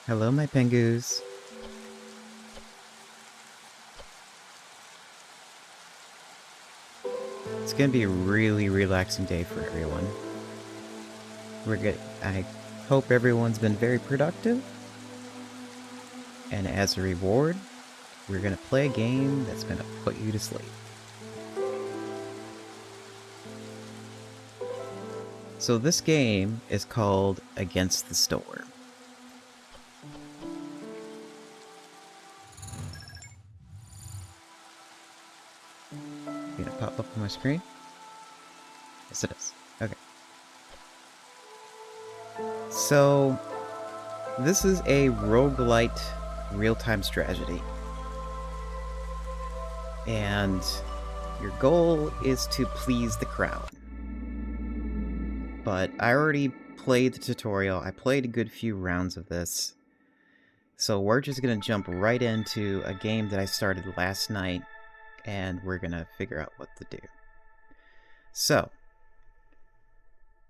Hello, my pengoos. It's gonna be a really relaxing day for everyone. I hope everyone's been very productive. And as a reward, we're gonna play a game that's gonna put you to sleep. So this game is called Against the Storm. Gonna pop up on my screen? Yes, it is. Okay. So, this is a roguelite real-time strategy. And your goal is to please the crowd. But I already played the tutorial. I played a good few rounds of this. So we're just going to jump right into a game that I started last night, and we're going to figure out what to do. So,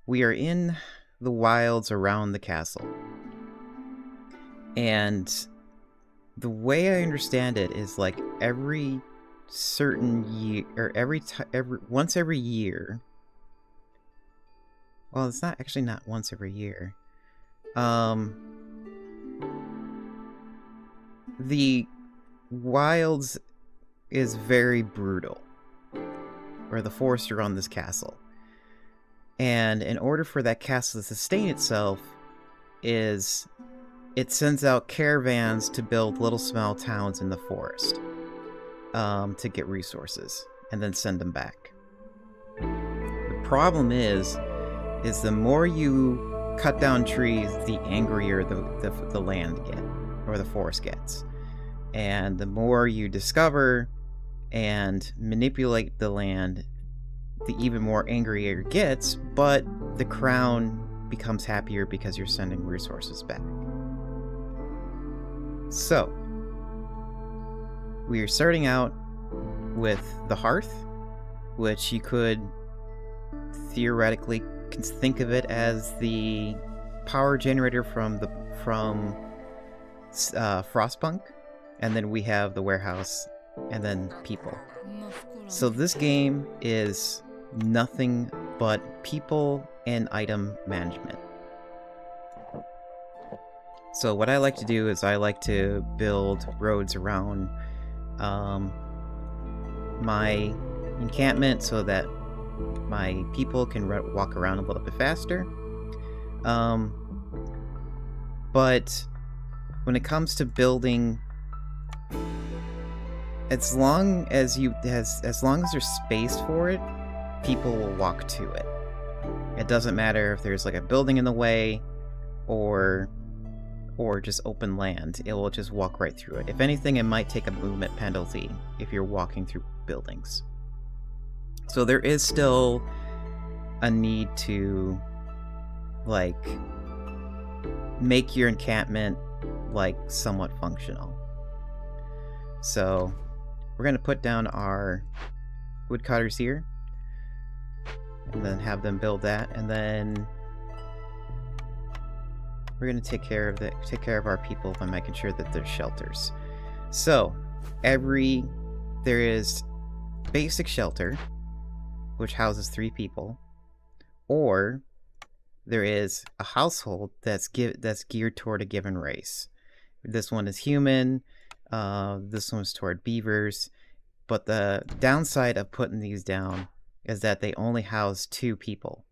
we are in the wilds around the castle. And the way I understand it is like every certain year, or once every year. Well, it's not actually not once every year. The wilds is very brutal, or the forest around this castle. And in order for that castle to sustain itself, it sends out caravans to build little small towns in the forest to get resources, and then send them back. The problem is the more you cut down trees, the angrier the land gets, or the forest gets. And the more you discover and manipulate the land, the even more angrier it gets, but the crown becomes happier because you're sending resources back. So, we are starting out with the hearth, which you could theoretically think of it as the power generator from Frostpunk, and then we have the warehouse, and then people. So this game is nothing but people and item management. So what I like to do is I like to build roads around my encampment so that my people can walk around a little bit faster. But when it comes to building, as long as there's space for it, people will walk to it. It doesn't matter if there's like a building in the way or just open land. It will just walk right through it. If anything, it might take a movement penalty if you're walking through buildings. So there is still a need to like make your encampment like somewhat functional. So we're going to put down our woodcutters here and then have them build that, and then we're going to take care of our people by making sure that there's shelters. So there is basic shelter, which houses 3 people, or there is a household that's geared toward a given race. This one is human, this one's toward beavers, but the downside of putting these down is that they only house 2 people.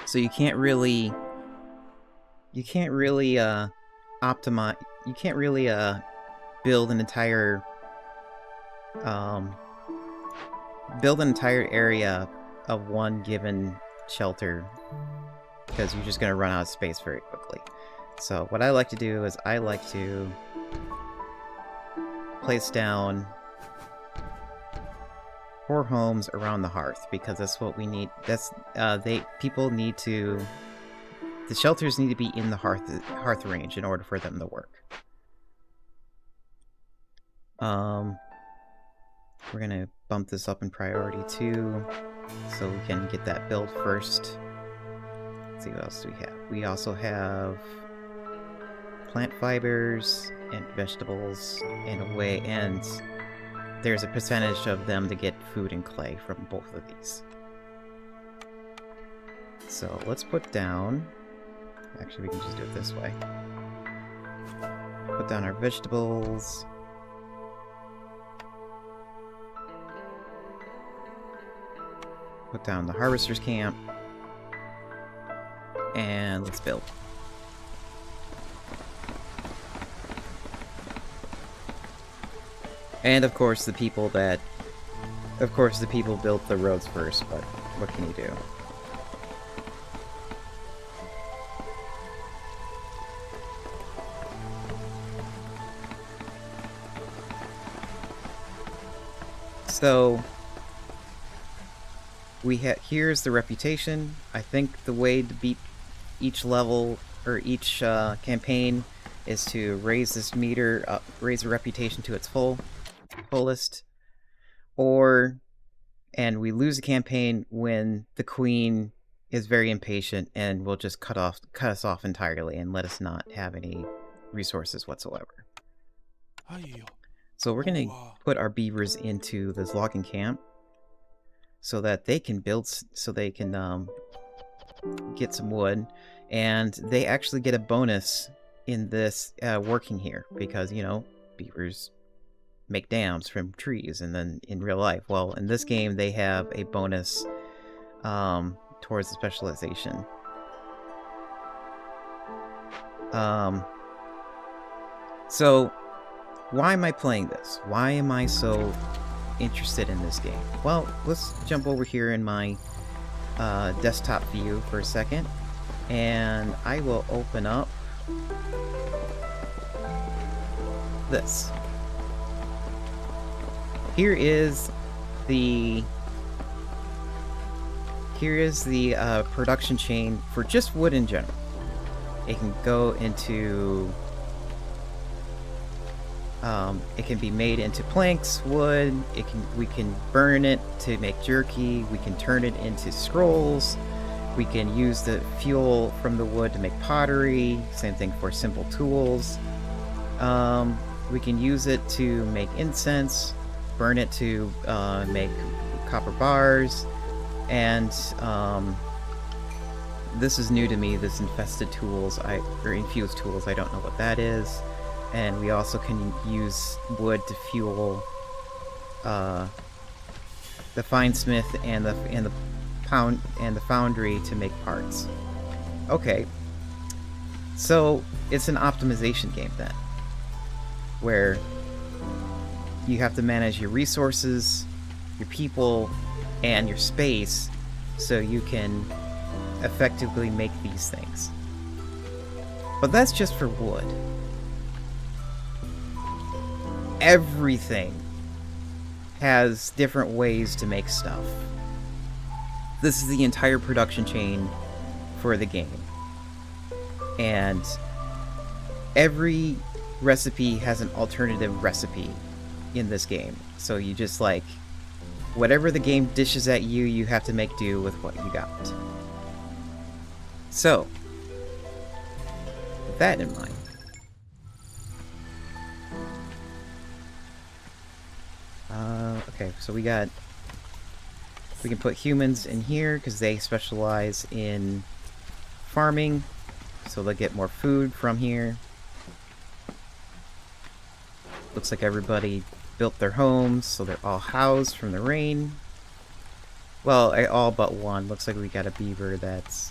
So you can't really optimize, you can't really build an entire area of one given shelter, because you're just going to run out of space very quickly. So what I like to do is I like to place down 4 homes around the hearth, because that's what we need. The shelters need to be in the hearth range in order for them to work. We're gonna bump this up in priority 2 so we can get that built first. Let's see, what else do we have? We also have plant fibers and vegetables in a way, and there's a percentage of them to get food and clay from both of these. So let's put down... Actually, we can just do it this way. Put down our vegetables. Put down the harvester's camp. And let's build. And of course the people built the roads first, but what can you do? So here's the reputation. I think the way to beat each level or each campaign is to raise this meter up, raise the reputation to its fullest, and we lose a campaign when the queen is very impatient and will just cut us off entirely and let us not have any resources whatsoever. So we're gonna put our beavers into this logging camp so that they can get some wood, and they actually get a bonus in this working here because, you know, beavers make dams from trees, and then in real life, well, in this game they have a bonus towards the specialization. So why am I playing this? Why am I so interested in this game? Well, let's jump over here in my desktop view for a second, and I will open up this. Here is the production chain for just wood in general. It can go into it can be made into planks, wood. We can burn it to make jerky. We can turn it into scrolls. We can use the fuel from the wood to make pottery. Same thing for simple tools. We can use it to make incense, burn it to make copper bars, and this is new to me, this infused tools. I don't know what that is. And we also can use wood to fuel the finesmith and the foundry to make parts. Okay, so it's an optimization game then, where you have to manage your resources, your people, and your space so you can effectively make these things. But that's just for wood. Everything has different ways to make stuff. This is the entire production chain for the game. And every recipe has an alternative recipe in this game. So you just, like, whatever the game dishes at you, you have to make do with what you got. So, with that in mind, okay, so we can put humans in here because they specialize in farming, so they'll get more food from here. Looks like everybody built their homes, so they're all housed from the rain. Well, all but one. Looks like we got a beaver that's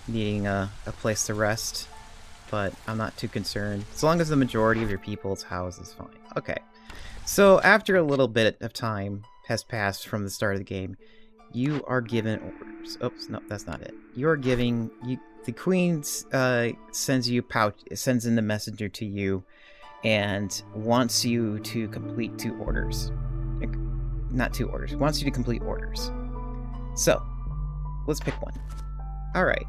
needing a place to rest, but I'm not too concerned. As long as the majority of your people's house is fine. Okay. So after a little bit of time has passed from the start of the game, you are given orders. Oops, no, that's not it. You are giving the queen sends in the messenger to you and wants you to complete 2 orders. Not 2 orders. Wants you to complete orders. So, let's pick one. Alright.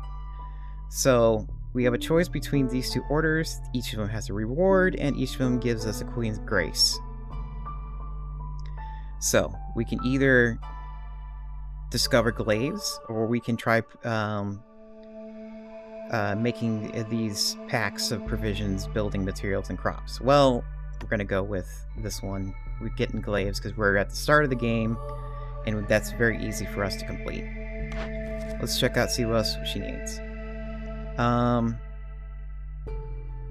So, we have a choice between these 2 orders. Each of them has a reward, and each of them gives us a queen's grace. So, we can either discover glaives, or we can try making these packs of provisions, building materials, and crops? Well, we're going to go with this one. We're getting glaives because we're at the start of the game, and that's very easy for us to complete. Let's check out, see what else she needs.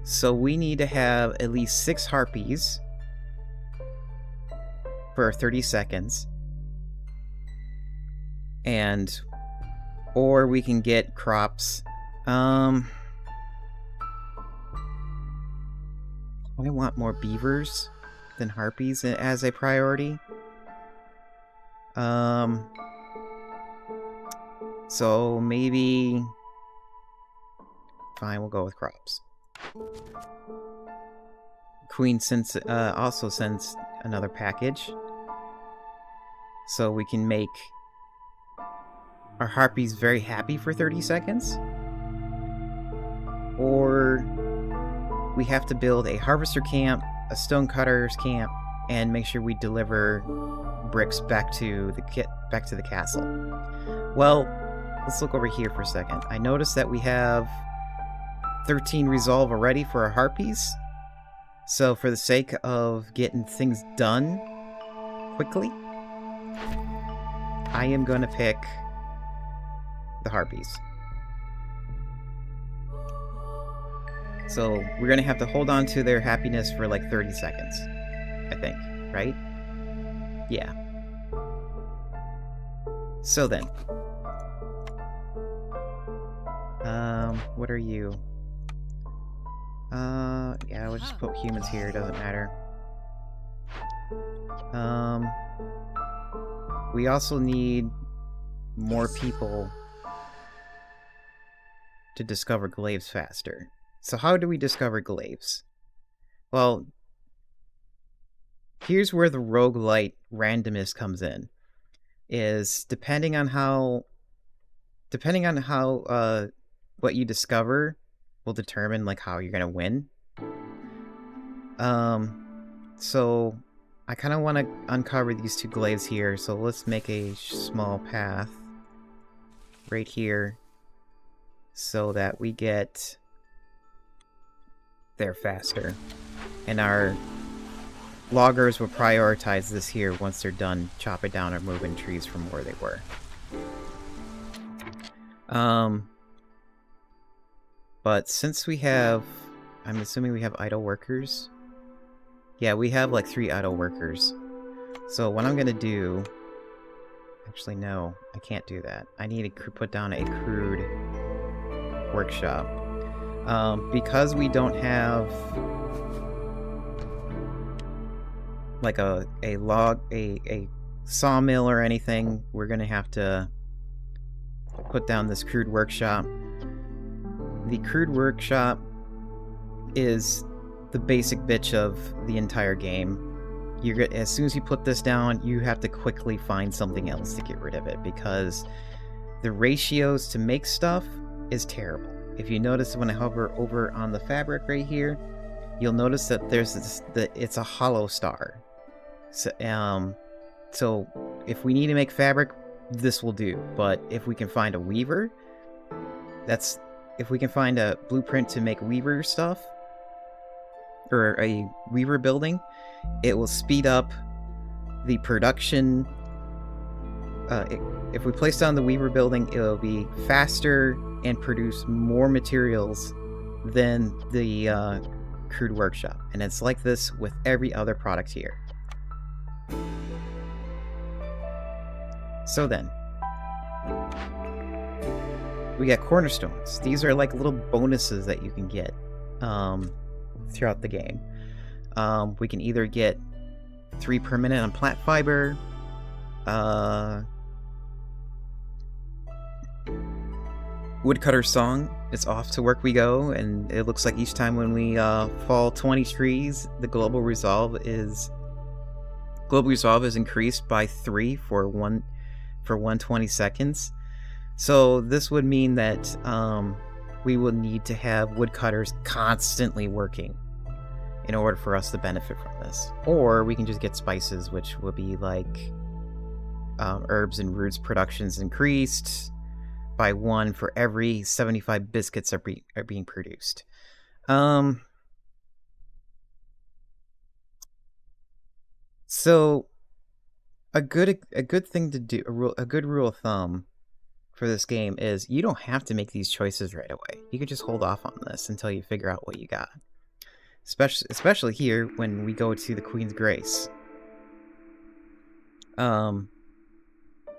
So we need to have at least 6 harpies for 30 seconds. Or we can get crops. I want more beavers than harpies as a priority. So maybe... Fine, we'll go with crops. Queen also sends another package. So we can make our harpies very happy for 30 seconds. Or we have to build a harvester camp, a stonecutter's camp, and make sure we deliver bricks back to the castle. Well, let's look over here for a second. I noticed that we have 13 resolve already for our harpies. So for the sake of getting things done quickly, I am going to pick the harpies. So we're going to have to hold on to their happiness for like 30 seconds, I think, right? Yeah. So then. What are you? Yeah, we'll just put humans here, doesn't matter. We also need more people to discover glaives faster. So how do we discover glaives? Well, here's where the roguelite randomness comes in. Is depending on how what you discover will determine like how you're gonna win. So I kind of want to uncover these 2 glaives here, so let's make a small path right here so that we get there faster. And our loggers will prioritize this here once they're done chopping down or moving trees from where they were. But since we have... I'm assuming we have idle workers. Yeah, we have like 3 idle workers. So what I'm going to do... Actually, no. I can't do that. I need to put down a crude workshop. Because we don't have... like a sawmill or anything, we're going to have to put down this crude workshop. The crude workshop is the basic bitch of the entire game. As soon as you put this down, you have to quickly find something else to get rid of it, because the ratios to make stuff is terrible. If you notice when I hover over on the fabric right here, you'll notice that it's a hollow star. So if we need to make fabric, this will do. But if we can find a weaver, if we can find a blueprint to make weaver stuff, or a weaver building, it will speed up the production. If we place down the weaver building, it will be faster and produce more materials than the crude workshop. And it's like this with every other product here. So then, we got cornerstones. These are like little bonuses that you can get throughout the game. We can either get 3 per minute on plant fiber, Woodcutter's Song. It's off to work we go, and it looks like each time when we fall 20 trees, the global resolve is increased by 3 for 120 seconds. So this would mean that we will need to have woodcutters constantly working in order for us to benefit from this. Or we can just get spices, which will be like herbs and roots productions increased, by 1 for every 75 biscuits are being produced. So a good thing to do, a good rule of thumb for this game is you don't have to make these choices right away. You could just hold off on this until you figure out what you got. Especially here when we go to the Queen's Grace.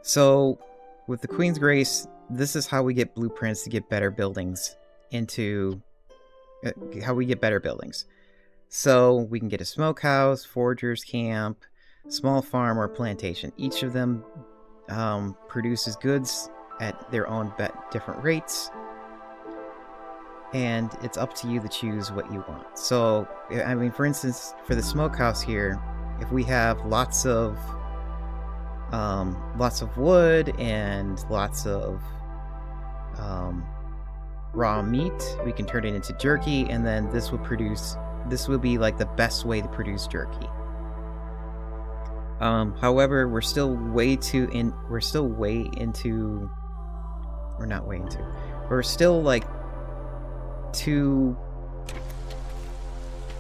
So with the Queen's Grace, this is how we get blueprints to get better buildings into how we get better buildings. So we can get a smokehouse, forger's camp, small farm, or plantation. Each of them produces goods at their own different rates, and it's up to you to choose what you want. So, I mean, for instance, for the smokehouse here, if we have lots of wood and lots of raw meat, we can turn it into jerky, and then this will be like the best way to produce jerky. However, we're still like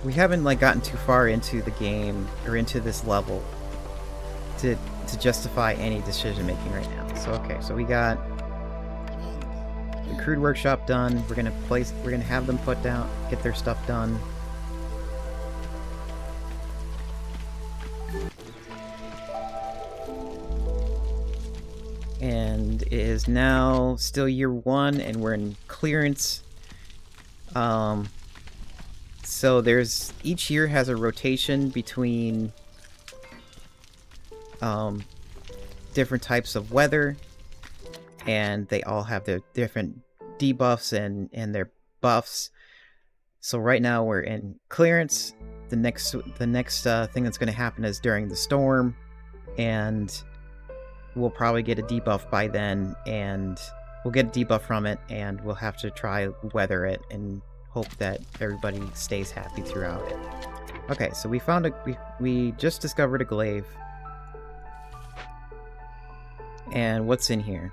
we haven't like gotten too far into the game or into this level to justify any decision making right now. So okay, so we got the crude workshop done. We're gonna have them get their stuff done. And it is now still year 1, and we're in clearance. So each year has a rotation between different types of weather, and they all have their different debuffs and their buffs. So right now we're in clearance. The next thing that's going to happen is during the storm, and we'll probably get a debuff by then, and we'll get a debuff from it, and we'll have to try weather it and hope that everybody stays happy throughout it. Okay, so we just discovered a glaive. And what's in here?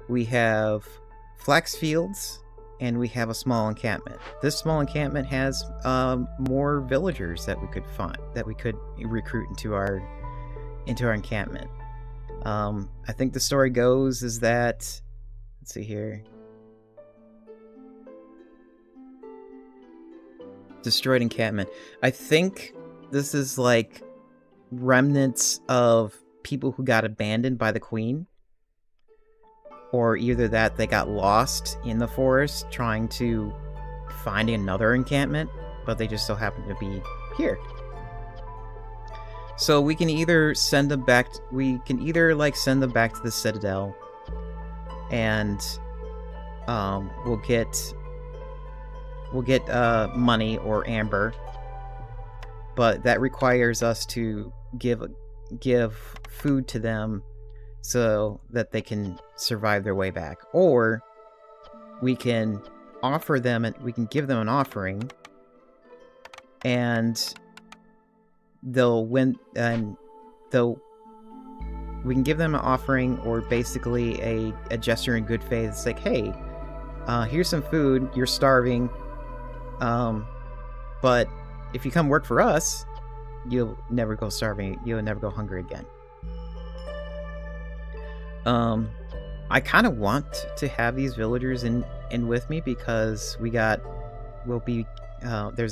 We have flax fields, and we have a small encampment. This small encampment has more villagers that we could recruit into our encampment. I think the story goes is that, let's see here, destroyed encampment. I think this is like remnants of people who got abandoned by the queen, or either that they got lost in the forest trying to find another encampment, but they just so happen to be here. So we can either send them back. Send them back to the Citadel, and we'll get money or amber, but that requires us to give food to them so that they can survive their way back. Or we can offer them, and we can give them an offering, and they'll win, and we can give them an offering, or basically a gesture in good faith. It's like, hey, here's some food, you're starving, but if you come work for us, you'll never go starving, you'll never go hungry again. I kind of want to have these villagers in with me, because there's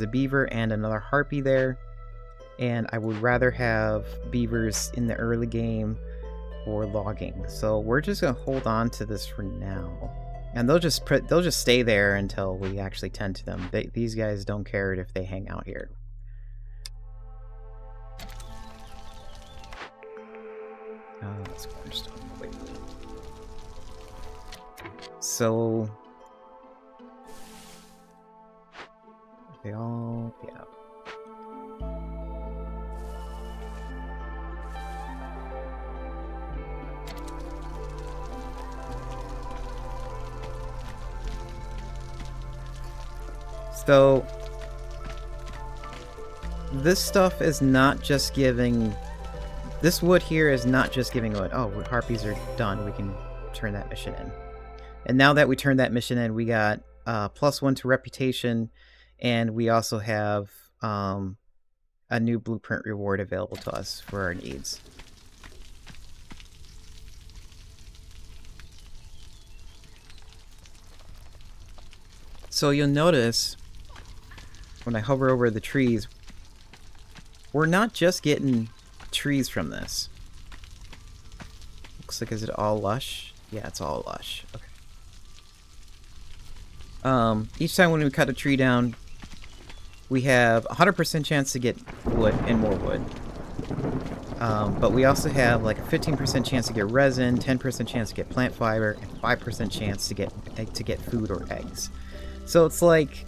a beaver and another harpy there, and I would rather have beavers in the early game or logging. So we're just gonna hold on to this for now, and they'll just stay there until we actually tend to them. These guys don't care if they hang out here. Oh, that's cornerstone. Wait. So they all, yeah. So this stuff is not just giving. This wood here is not just giving wood. Oh, harpies are done. We can turn that mission in. And now that we turned that mission in, we got +1 to reputation, and we also have a new blueprint reward available to us for our needs. So you'll notice when I hover over the trees, we're not just getting trees from this. Looks like, is it all lush? Yeah, it's all lush. Okay. Each time when we cut a tree down, we have a 100% chance to get wood and more wood. But we also have like a 15% chance to get resin, 10% chance to get plant fiber, and 5% chance to get food or eggs. So it's like,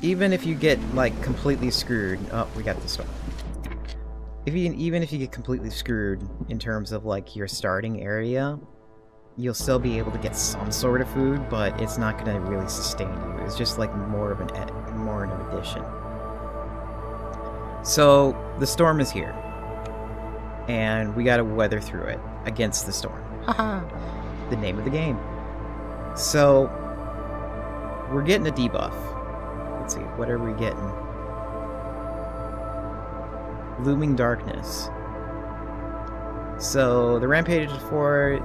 even if you get like completely screwed, oh, we got the storm. Even if you get completely screwed in terms of like your starting area, you'll still be able to get some sort of food, but it's not going to really sustain you. It's just like more of an addition. So the storm is here, and we got to weather through it against the storm. Haha, the name of the game. So we're getting a debuff. Let's see, what are we getting? Looming darkness. So the rampage for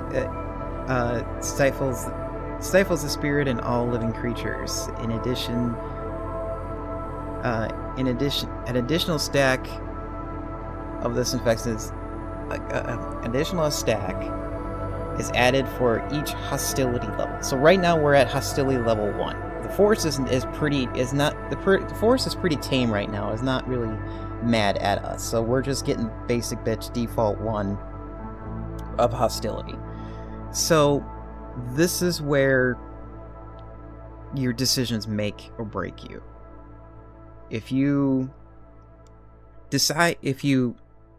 stifles the spirit in all living creatures. In addition, an additional stack of this infection is additional stack is added for each hostility level. So right now we're at hostility level 1. The forest is pretty tame right now. It's not really mad at us. So we're just getting basic bitch default 1 of hostility. So this is where your decisions make or break you. If you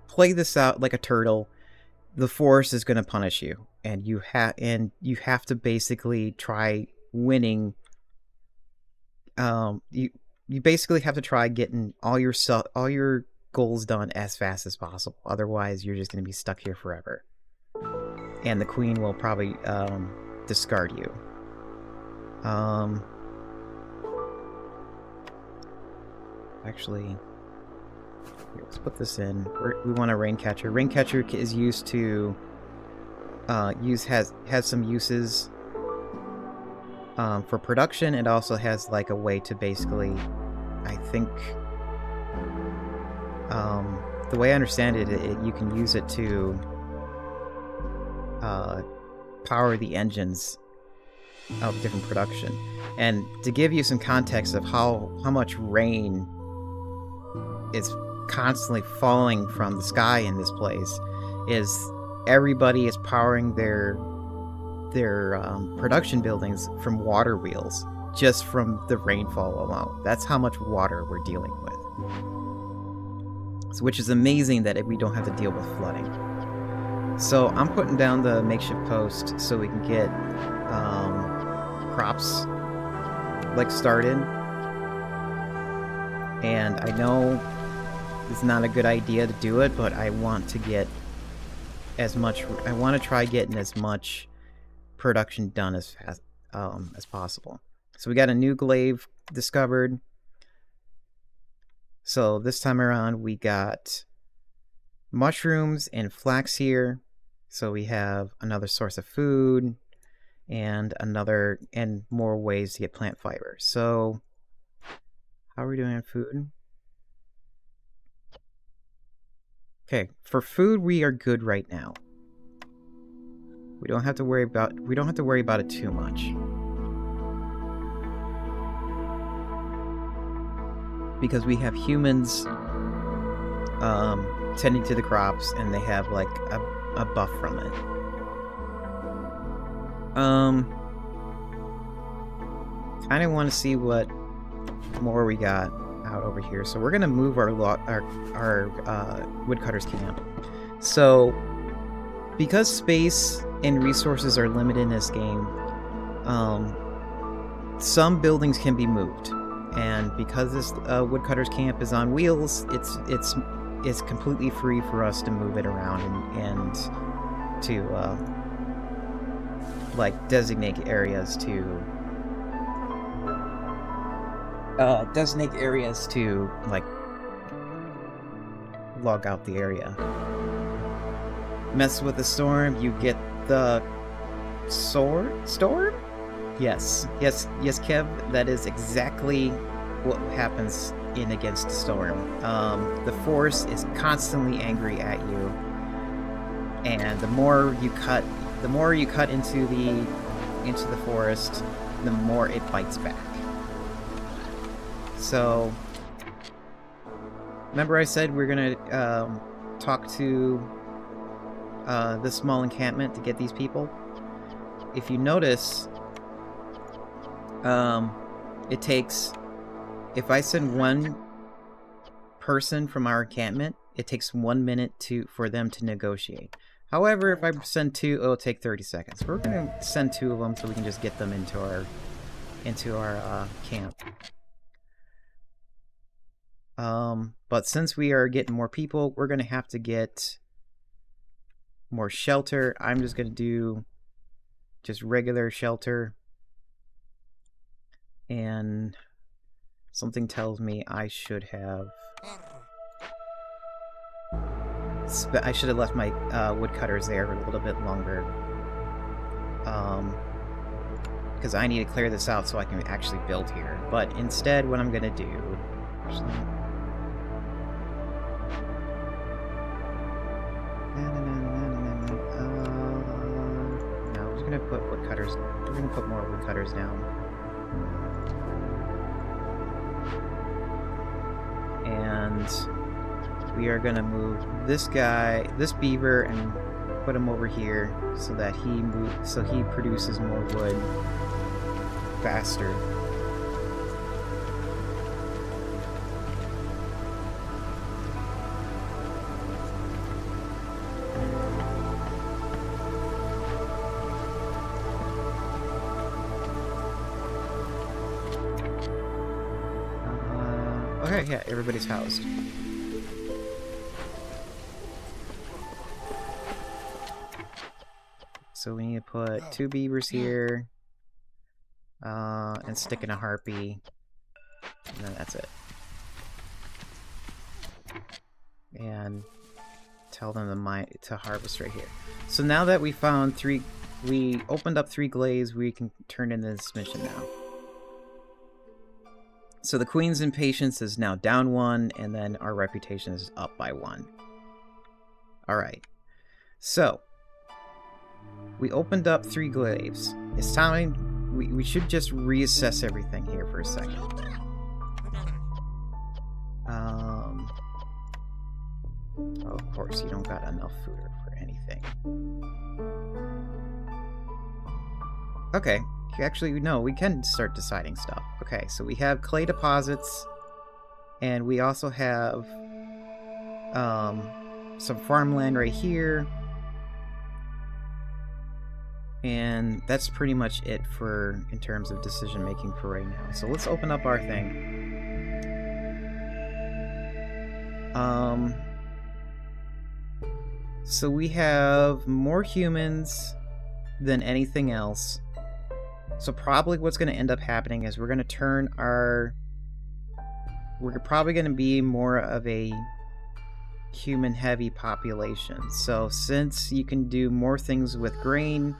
play this out like a turtle, the forest is going to punish you, and you have to basically try winning. You basically have to try getting all your goals done as fast as possible. Otherwise, you're just going to be stuck here forever. And the queen will probably discard you. Actually, here, let's put this in. We want a Raincatcher. Raincatcher is used to has some uses for production. It also has like a way to basically, I think, the way I understand it, you can use it to power the engines of different production. And to give you some context of how much rain is constantly falling from the sky in this place, is everybody is powering their production buildings from water wheels, just from the rainfall alone. That's how much water we're dealing with. So, which is amazing that we don't have to deal with flooding. So I'm putting down the makeshift post so we can get crops like started. And I know it's not a good idea to do it, but I want to get as much. I want to try getting as much production done as fast as possible. So we got a new glaive discovered. So this time around we got mushrooms and flax here. So we have another source of food and more ways to get plant fiber. So how are we doing on food? Okay, for food we are good right now. We don't have to worry about it too much. Because we have humans tending to the crops, and they have like a buff from it. Kind of want to see what more we got out over here. So we're gonna move our woodcutters camp. So because space and resources are limited in this game, some buildings can be moved, and because this woodcutters camp is on wheels, it's completely free for us to move it around and to like designate areas to like log out the area. Mess with the storm, you get the storm? Yes, Kev, that is exactly what happens in Against the Storm. The force is constantly angry at you, and the more you cut into the forest, the more it bites back. So, remember I said we're gonna talk to this small encampment to get these people? If you notice, it takes, if I send one person from our encampment, it takes 1 minute for them to negotiate. However, if I send two, it'll take 30 seconds. We're gonna send 2 of them so we can just get them into our camp. But since we are getting more people, we're gonna have to get more shelter. I'm just gonna do just regular shelter, and something tells me I should have left my woodcutters there a little bit longer, because I need to clear this out so I can actually build here. But instead, what I'm gonna do, no, we're just gonna put woodcutters. We're gonna put more woodcutters down, and we are gonna move this beaver, and put him over here so that he produces more wood faster. Okay, yeah, everybody's housed. So we need to put 2 beavers here, and stick in a harpy, and then that's it. And tell them to harvest right here. So now that we found we opened up 3 glades, we can turn in this mission now. So the Queen's Impatience is now down 1, and then our reputation is up by 1. Alright. So, we opened up 3 glaives. It's time, we should just reassess everything here for a second. Oh, of course, you don't got enough food for anything. Okay. Actually, no, we can start deciding stuff. Okay, so we have clay deposits, and we also have some farmland right here, and that's pretty much it in terms of decision making for right now. So let's open up our thing. So we have more humans than anything else. So probably what's going to end up happening is we're going to turn we're probably going to be more of a human-heavy population. So since you can do more things with grain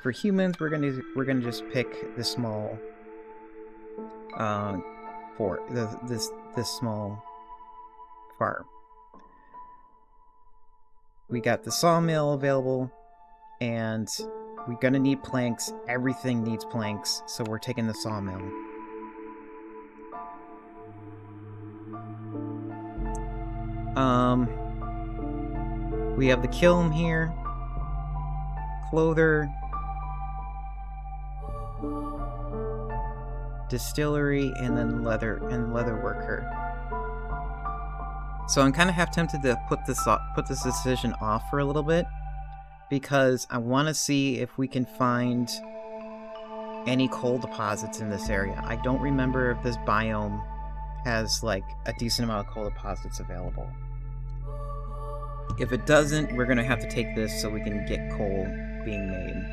for humans, we're going to just pick the small this small farm. We got the sawmill available, and we're gonna need planks. Everything needs planks, so we're taking the sawmill. We have the kiln here, clother, distillery, and then leather worker. So I'm kind of half tempted to put this decision off for a little bit, because I want to see if we can find any coal deposits in this area. I don't remember if this biome has like a decent amount of coal deposits available. If it doesn't, we're going to have to take this so we can get coal being made.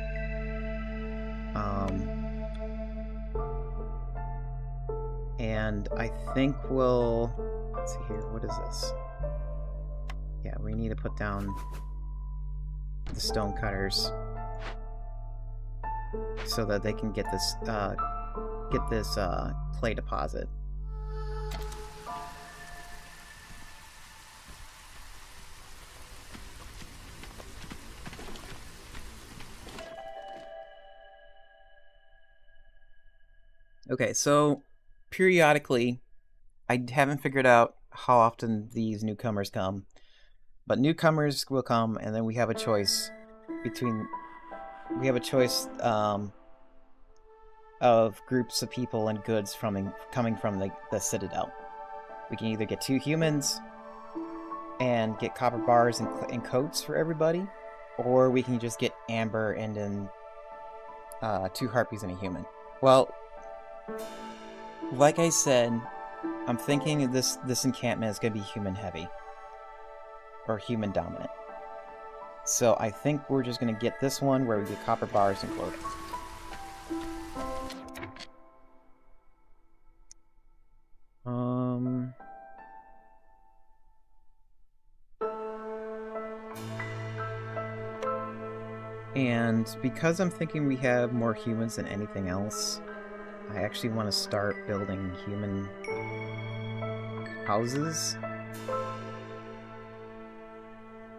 And I think we'll... Let's see here, what is this? Yeah, we need to put down the stone cutters so that they can get this clay deposit. Okay, so periodically, I haven't figured out how often these newcomers come, but newcomers will come, and then we have a choice of groups of people and goods coming from the Citadel. We can either get 2 humans and get copper bars and coats for everybody, or we can just get amber and then 2 harpies and a human. Well, like I said, I'm thinking this encampment is going to be human heavy. Or human dominant. So I think we're just going to get this one where we get copper bars and clothing. And because I'm thinking we have more humans than anything else, I actually want to start building human houses.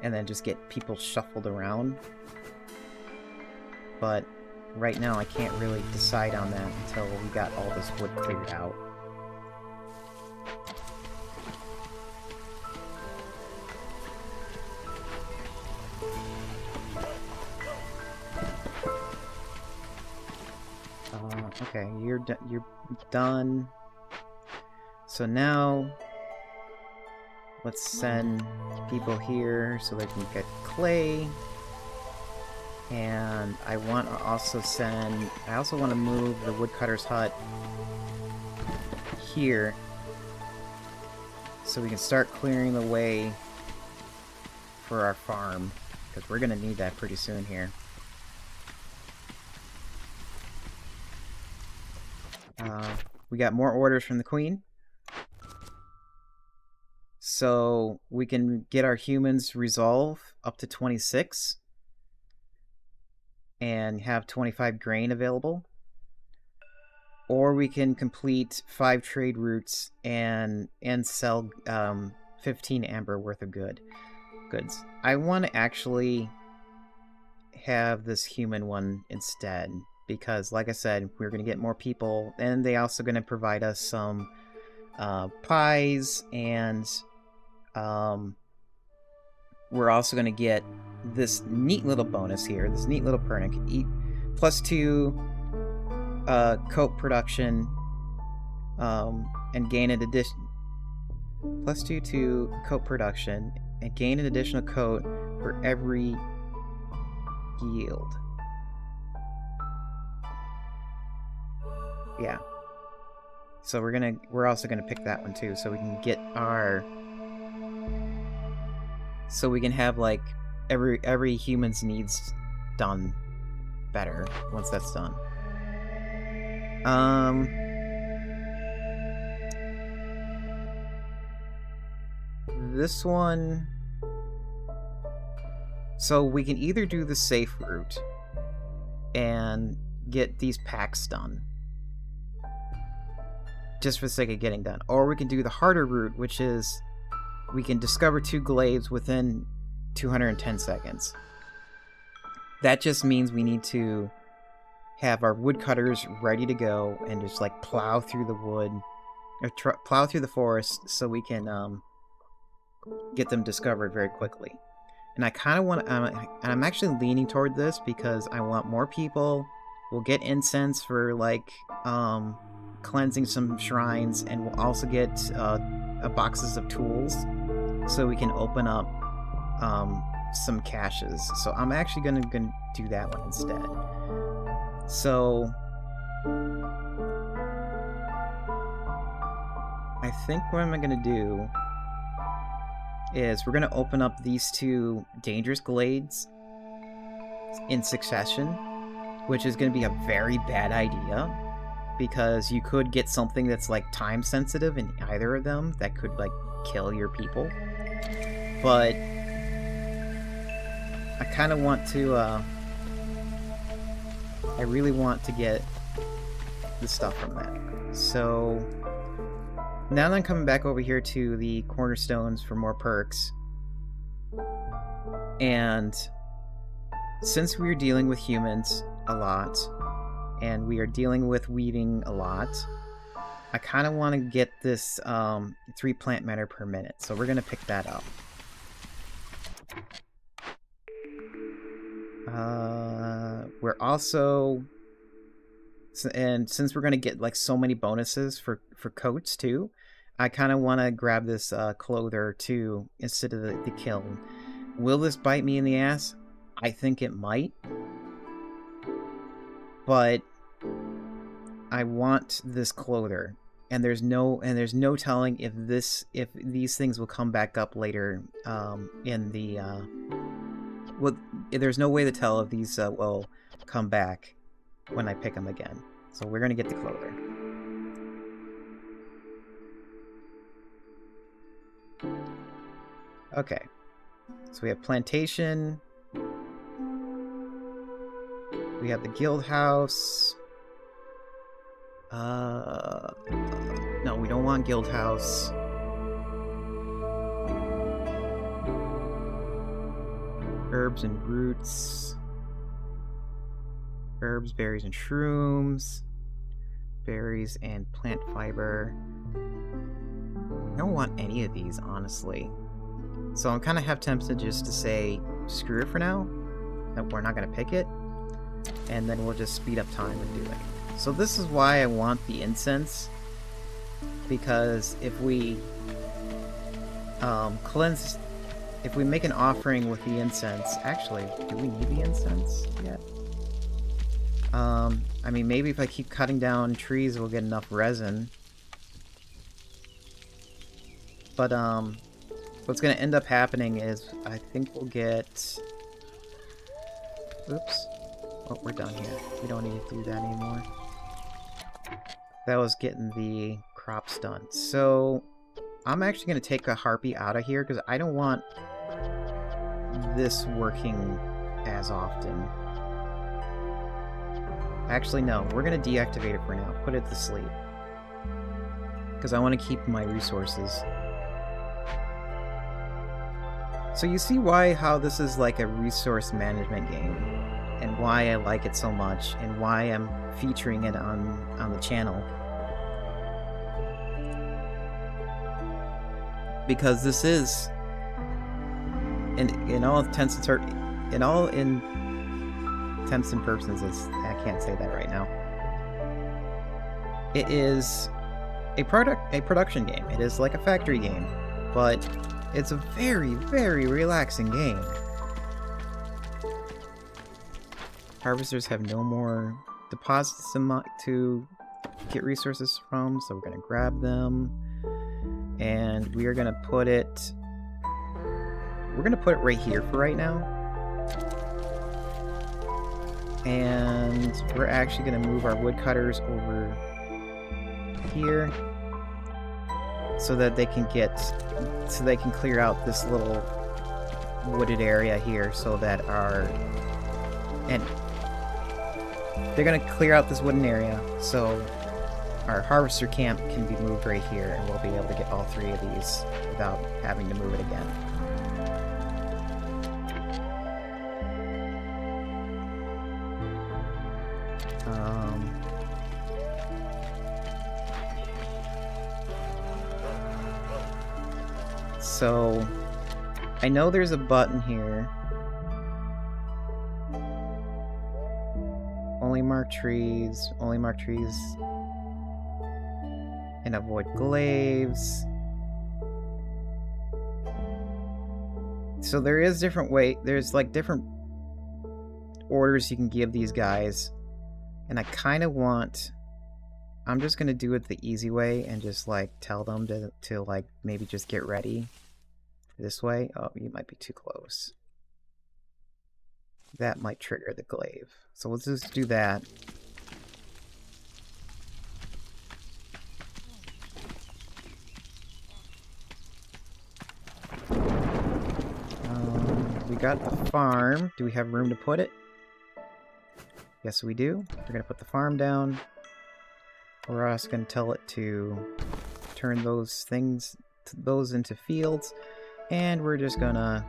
And then just get people shuffled around. But right now I can't really decide on that until we got all this wood cleared out. Okay, you're done. So now, let's send people here so they can get clay. And I also want to move the woodcutter's hut here so we can start clearing the way for our farm, because we're going to need that pretty soon here. We got more orders from the Queen. So we can get our humans resolve up to 26 and have 25 grain available. Or we can complete 5 trade routes and sell 15 amber worth of goods. I want to actually have this human one instead, because like I said, we're going to get more people, and they also going to provide us some pies, and we're also going to get this neat little bonus here, this neat little perk. Eat +2 coat production, and gain an addition +2 to coat production, and gain an additional coat for every yield. Yeah. So we're also gonna pick that one too, so we can get so we can have like every human's needs done better once that's done. This one, so we can either do the safe route and get these packs done just for the sake of getting done, or we can do the harder route, which is we can discover 2 glaives within 210 seconds. That just means we need to have our woodcutters ready to go and just like plow through the wood, or plow through the forest, so we can get them discovered very quickly. And I kind of want, and I'm actually leaning toward this because I want more people. We'll get incense for like cleansing some shrines, and we'll also get boxes of tools so we can open up some caches. So I'm actually gonna do that one instead. So I think what I'm gonna do is we're gonna open up these 2 dangerous glades in succession, which is gonna be a very bad idea because you could get something that's like time sensitive in either of them that could like kill your people. But I kind of want to, I really want to get the stuff from that. So now that I'm coming back over here to the cornerstones for more perks, and since we're dealing with humans a lot, and we are dealing with weaving a lot, I kind of want to get this 3 plant matter per minute, so we're going to pick that up. We're also, and since we're going to get like so many bonuses for coats too, I kind of want to grab this clother too instead of the kiln. Will this bite me in the ass? I think it might, but I want this clother, and there's no telling if these things will come back up later in the well, there's no way to tell if these will come back when I pick them again. So we're gonna get the clother. Okay, so we have plantation. We have the guild house. No, we don't want guild house. Herbs and roots. Herbs, berries, and shrooms. Berries and plant fiber. I don't want any of these, honestly. So I'm kind of half tempted just to say, screw it for now. That we're not going to pick it. And then we'll just speed up time with doing it. So this is why I want the incense. Because if we cleanse... If we make an offering with the incense... Actually, do we need the incense yet? I mean, maybe if I keep cutting down trees, we'll get enough resin. But, what's gonna end up happening is, I think we'll get... Oops. Oh, we're done here. We don't need to do that anymore. That was getting the crops done. So, I'm actually gonna take a harpy out of here, because I don't want this working as often. Actually, no. We're gonna deactivate it for now. Put it to sleep. Because I want to keep my resources. So you see how this is like a resource management game, and why I like it so much, and why I'm featuring it on the channel. Because this is, in all intents and purposes, I can't say that right now. It is a production game. It is like a factory game, but it's a very, very relaxing game. Harvesters have no more deposits to get resources from, so we're going to grab them. And we are going to put it... We're going to put it right here for right now. And we're actually going to move our woodcutters over here so that they can clear out this little wooded area here, so that they're going to clear out this wooden area so our harvester camp can be moved right here, and we'll be able to get all 3 of these without having to move it again. So, I know there's a button here. Only mark trees, and avoid glaives. So there is there's like different orders you can give these guys. And I kind of I'm just going to do it the easy way and just like tell them to like maybe just get ready this way. Oh, you might be too close. That might trigger the glaive. So let's just do that. we got the farm. Do we have room to put it? Yes, we do. We're gonna put the farm down. We're also gonna tell it to turn those into fields, and we're just gonna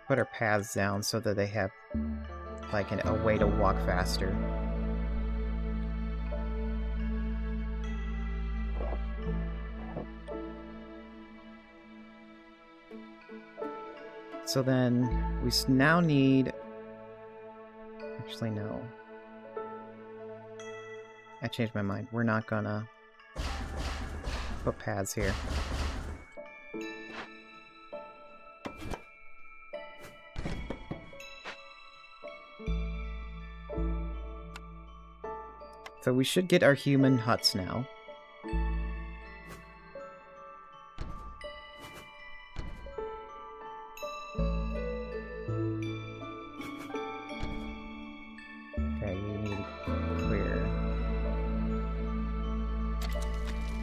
put our paths down so that they have like a way to walk faster. So then we now need... Actually, no. I changed my mind. We're not gonna put paths here. So we should get our human huts now.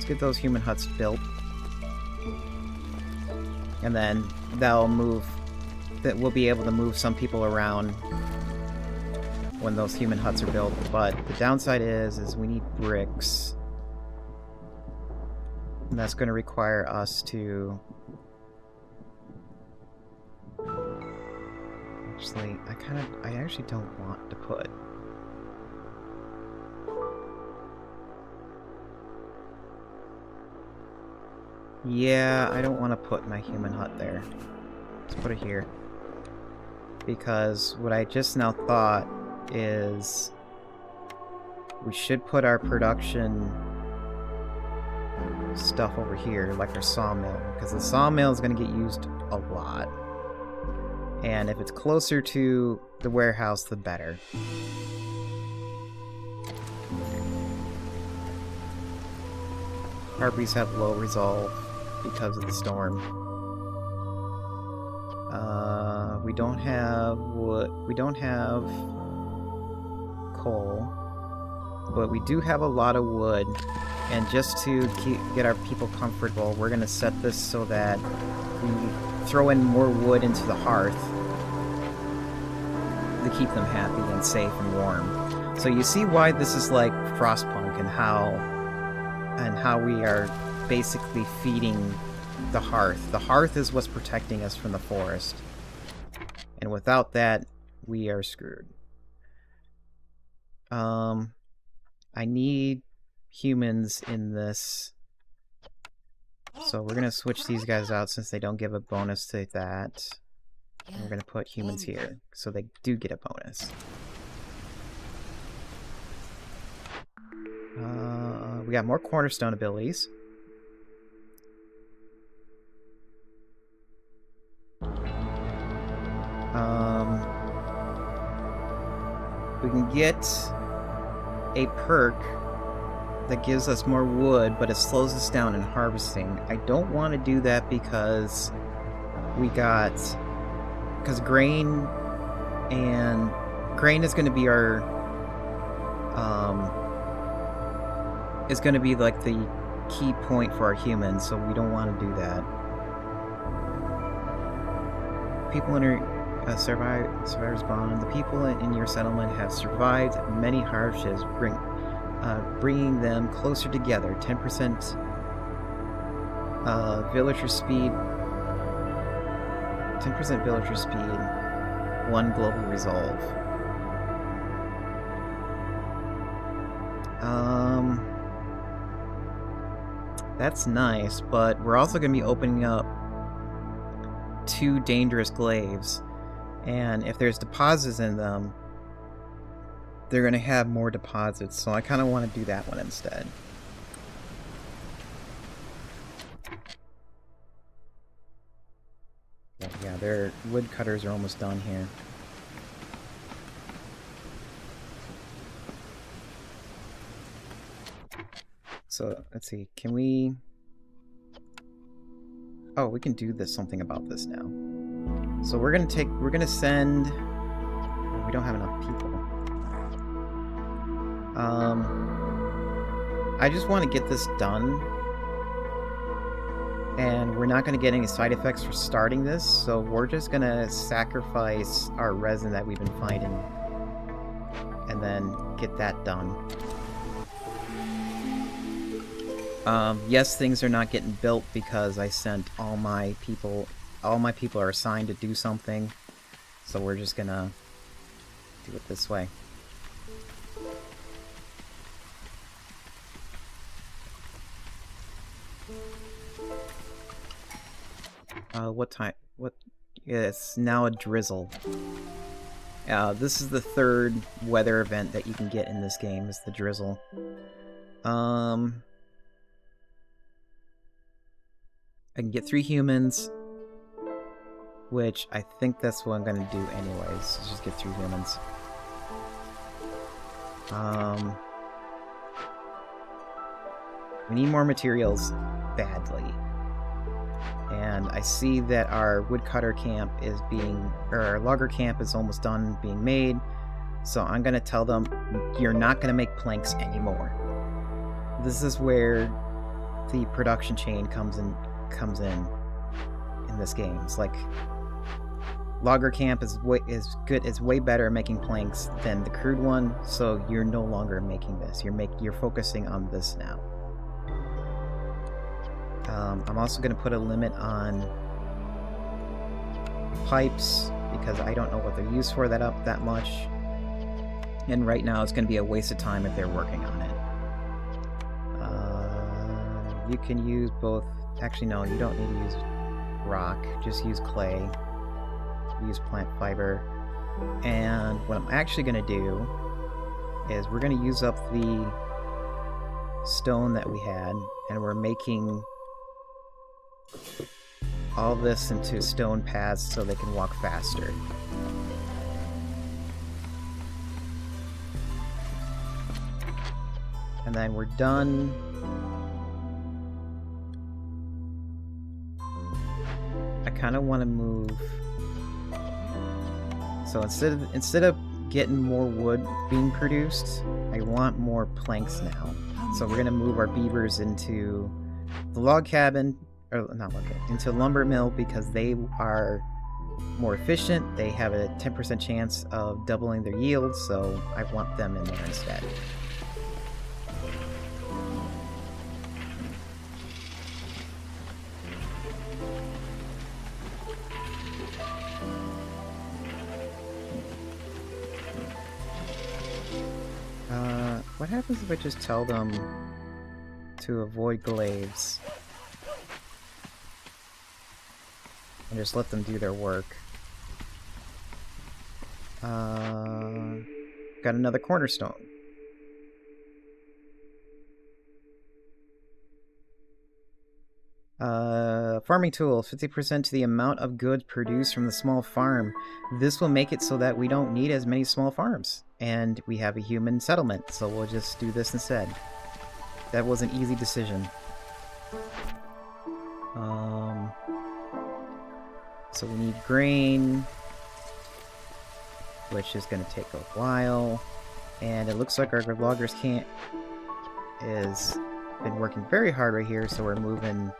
Get those human huts built, and then we'll be able to move some people around when those human huts are built. But the downside is we need bricks, and that's going to require us to I actually don't want to put Yeah, I don't want to put my human hut there. Let's put it here. Because what I just now thought is we should put our production stuff over here, like our sawmill. Because the sawmill is going to get used a lot. And if it's closer to the warehouse, the better. Harpies have low resolve because of the storm. We don't have wood. We don't have coal, but we do have a lot of wood. And just to get our people comfortable, we're gonna set this so that we throw in more wood into the hearth to keep them happy and safe and warm. So you see why this is like Frostpunk and how we are basically feeding the hearth. The hearth is what's protecting us from the forest. And without that, we are screwed. I need humans in this. So we're gonna switch these guys out since they don't give a bonus to that. And we're gonna put humans here, so they do get a bonus. We got more cornerstone abilities. We can get a perk that gives us more wood, but it slows us down in harvesting. I don't want to do that because grain is going to be our is going to be like the key point for our humans, so we don't want to do that. People in our survivors bond. The people in your settlement have survived many hardships, bringing them closer together. 10% villager speed. 10% villager speed. 1 global resolve. That's nice, but we're also going to be opening up 2 dangerous glaives. And if there's deposits in them, they're going to have more deposits, so I kind of want to do that one instead. Yeah, their woodcutters are almost done here. So, let's see, can we... Oh, we can do something about this now. So we're gonna send... We don't have enough people. I just want to get this done. And we're not going to get any side effects for starting this, so we're just going to sacrifice our resin that we've been finding. And then get that done. Yes, things are not getting built because I sent all my people are assigned to do something. So we're just gonna do it this way. What time? What? Yeah, it's now a drizzle. This is the third weather event that you can get in this game, is the drizzle. I can get 3 humans, which I think that's what I'm gonna do anyways, is just get 3 humans. We need more materials badly. And I see that our woodcutter camp is our logger camp is almost done being made. So I'm gonna tell them, you're not gonna make planks anymore. This is where the production chain comes in this game. It's like logger camp is way better at making planks than the crude one, so you're no longer making this. You're focusing on this now. I'm also going to put a limit on pipes because I don't know what they're used for that much. And right now it's going to be a waste of time if they're working on it. You can use both. Actually, no, you don't need to use rock. Just use clay. Use plant fiber. And what I'm actually going to do is we're going to use up the stone that we had, and we're making all this into stone paths so they can walk faster. And then we're done. I kind of want to move. So instead of getting more wood being produced, I want more planks now. So we're gonna move our beavers into the log cabin, or not log cabin, into the lumber mill because they are more efficient. They have a 10% chance of doubling their yield, so I want them in there instead. What happens if I just tell them to avoid glaives and just let them do their work? Got another cornerstone. Farming tool, 50% to the amount of goods produced from the small farm. This will make it so that we don't need as many small farms. And we have a human settlement, so we'll just do this instead. That was an easy decision. So we need grain, which is going to take a while. And it looks like our loggers camp is been working very hard right here, so we're moving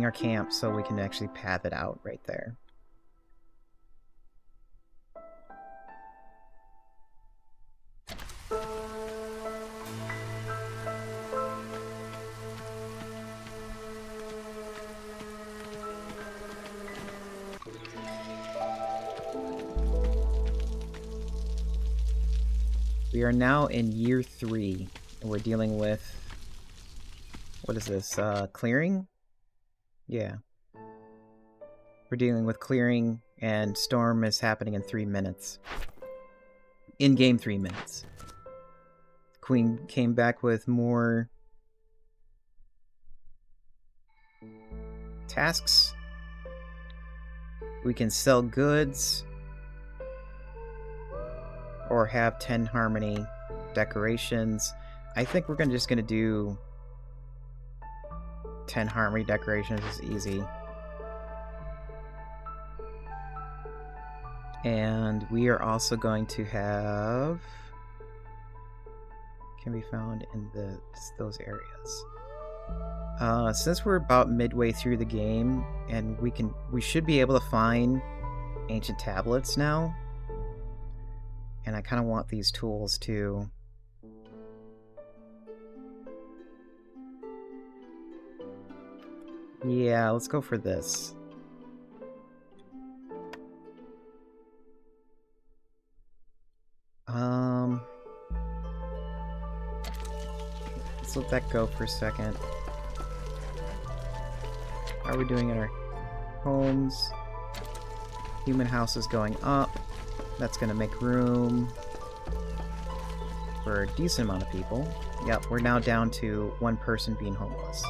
our camp so we can actually path it out right there. We are now in year 3, and we're dealing with, what is this, clearing? Yeah. We're dealing with clearing, and storm is happening in 3 minutes. In-game 3 minutes. Queen came back with more tasks. We can sell goods or have 10 harmony decorations. I think we're just gonna do 10 harmony decorations. Is easy. And we are also going to have... Can be found in those areas. Since we're about midway through the game, and we should be able to find ancient tablets now. And I kind of want these tools too. Yeah, let's go for this. Let's let that go for a second. How are we doing in our homes? Human house is going up. That's going to make room for a decent amount of people. Yep, we're now down to one person being homeless.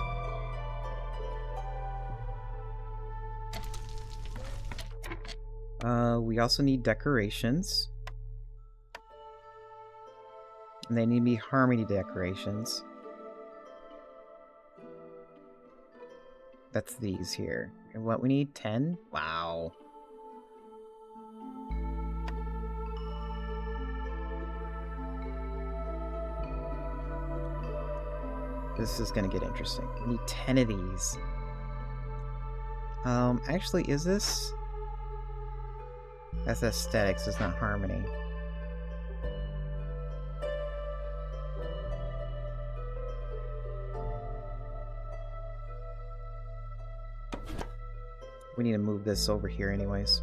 We also need decorations. And they need to be harmony decorations. That's these here. And what we need? 10? Wow. This is gonna get interesting. We need 10 of these. Actually, is this... That's aesthetics, it's not harmony. We need to move this over here anyways.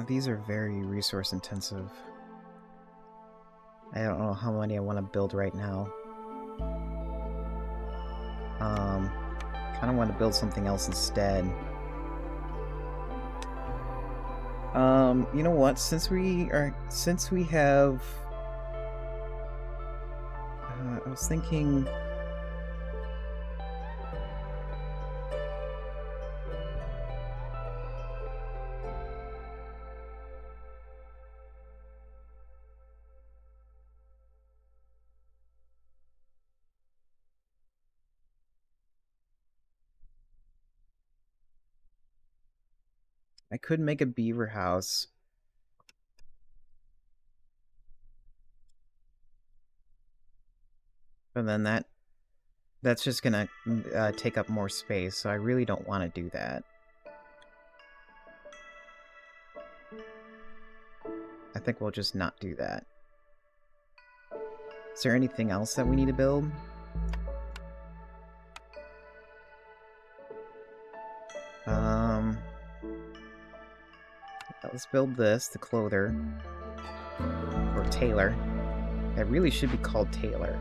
These are very resource intensive. I don't know how many I want to build right now. Kind of want to build something else instead. You know what? Since we have, I was thinking. I could make a beaver house. But then that's just gonna take up more space, so I really don't want to do that. I think we'll just not do that. Is there anything else that we need to build? Let's build this, the clother. Or tailor. It really should be called tailor.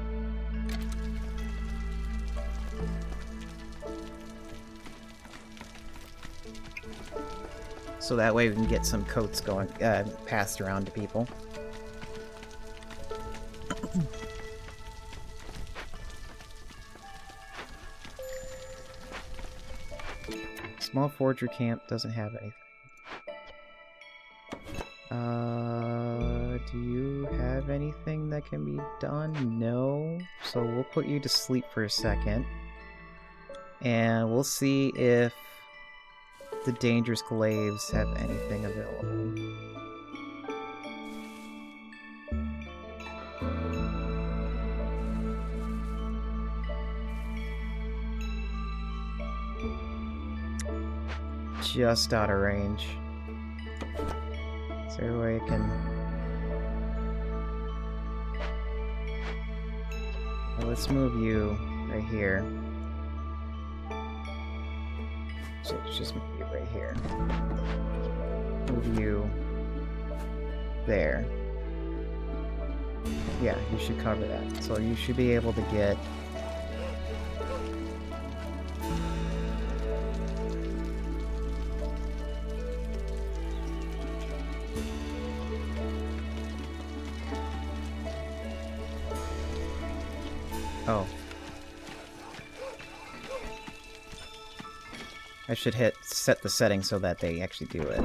So that way we can get some coats going, passed around to people. Small forger camp doesn't have anything. Do you have anything that can be done? No. So we'll put you to sleep for a second. And we'll see if the dangerous glaives have anything available. Just out of range. Is there a way I can... Well, let's move you right here. So let's just move you right here. Move you there. Yeah, you should cover that. So you should be able to get... Oh. I should set the setting so that they actually do it.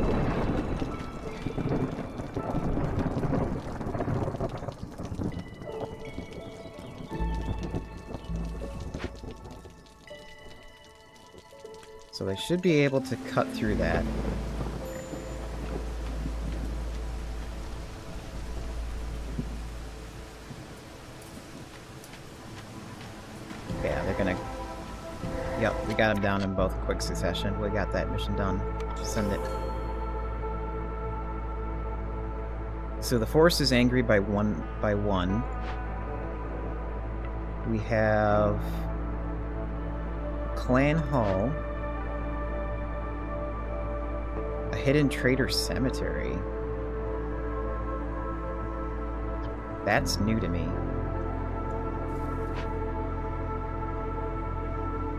So they should be able to cut through that. Yeah, they're gonna... Yep, we got them down in both quick succession. We got that mission done. Send it. So the force is angry by one. We have Clan Hall, a hidden traitor cemetery. That's new to me.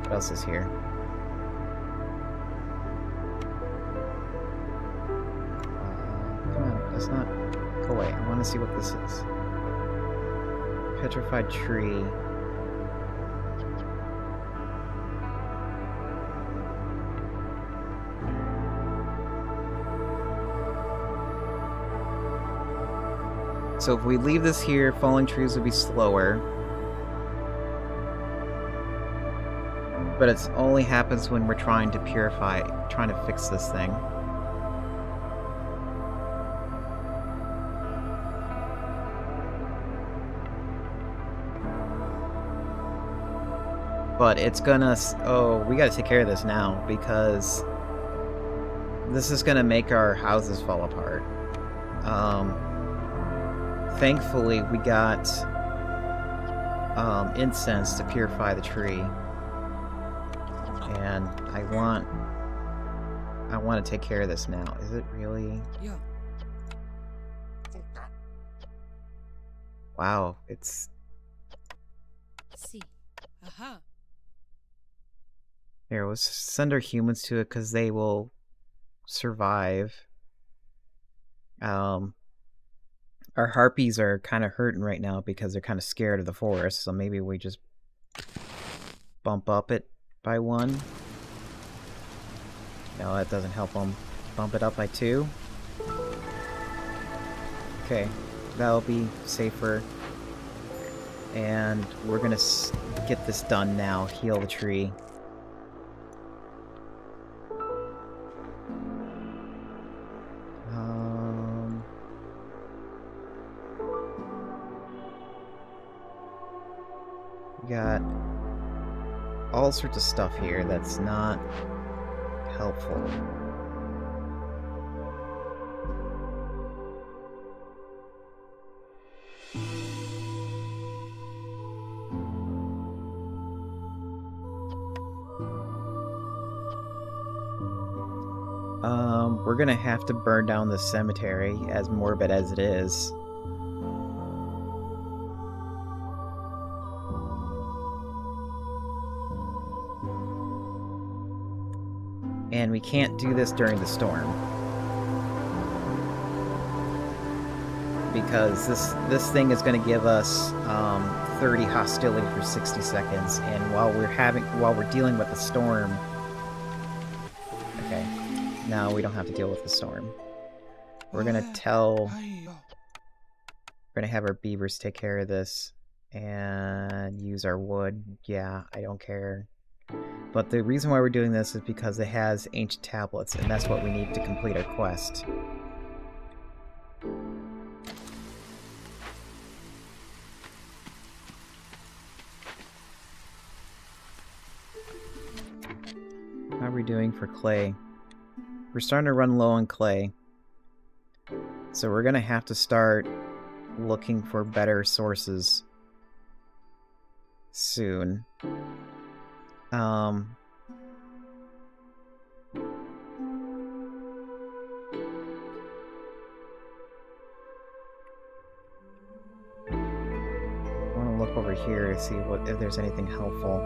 What else is here? Come on, let's not go away. I want to see what this is. Petrified tree. So if we leave this here, falling trees will be slower. But it only happens when we're trying to trying to fix this thing. But it's gonna... Oh, we gotta take care of this now, because this is gonna make our houses fall apart. Thankfully, we got incense to purify the tree. And I want to take care of this now. Is it really? Yeah. Wow, it's... See. Aha. Here, let's send our humans to it because they will survive. Our harpies are kind of hurting right now because they're kind of scared of the forest, so maybe we just bump up it by 1. No, that doesn't help them. Bump it up by 2. Okay, that'll be safer. And we're gonna get this done now. Heal the tree. We got all sorts of stuff here that's not helpful. We're gonna have to burn down the cemetery, as morbid as it is. And we can't do this during the storm. Because this thing is going to give us 30 hostility for 60 seconds, and while we're dealing with the storm... Okay, now we don't have to deal with the storm. We're going to have our beavers take care of this, and use our wood. Yeah, I don't care. But the reason why we're doing this is because it has ancient tablets, and that's what we need to complete our quest. How are we doing for clay? We're starting to run low on clay. So we're gonna have to start looking for better sources soon. I want to look over here to see if there's anything helpful.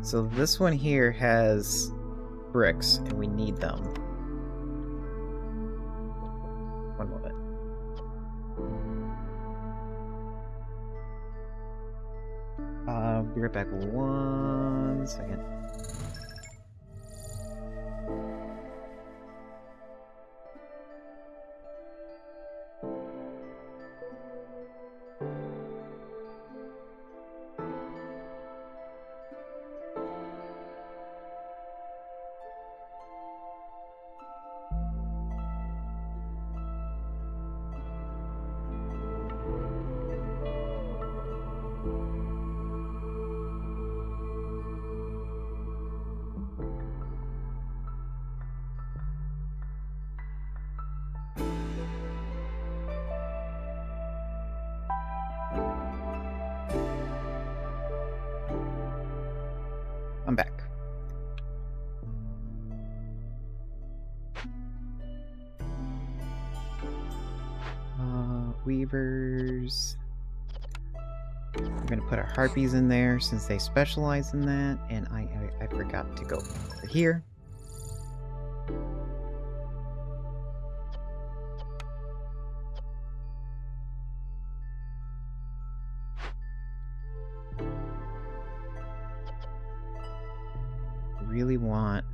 So this one here has bricks, and we need them. I'll be right back 1 second. I'm back. Weavers. We're gonna put our harpies in there since they specialize in that, and I forgot to go over here. Really want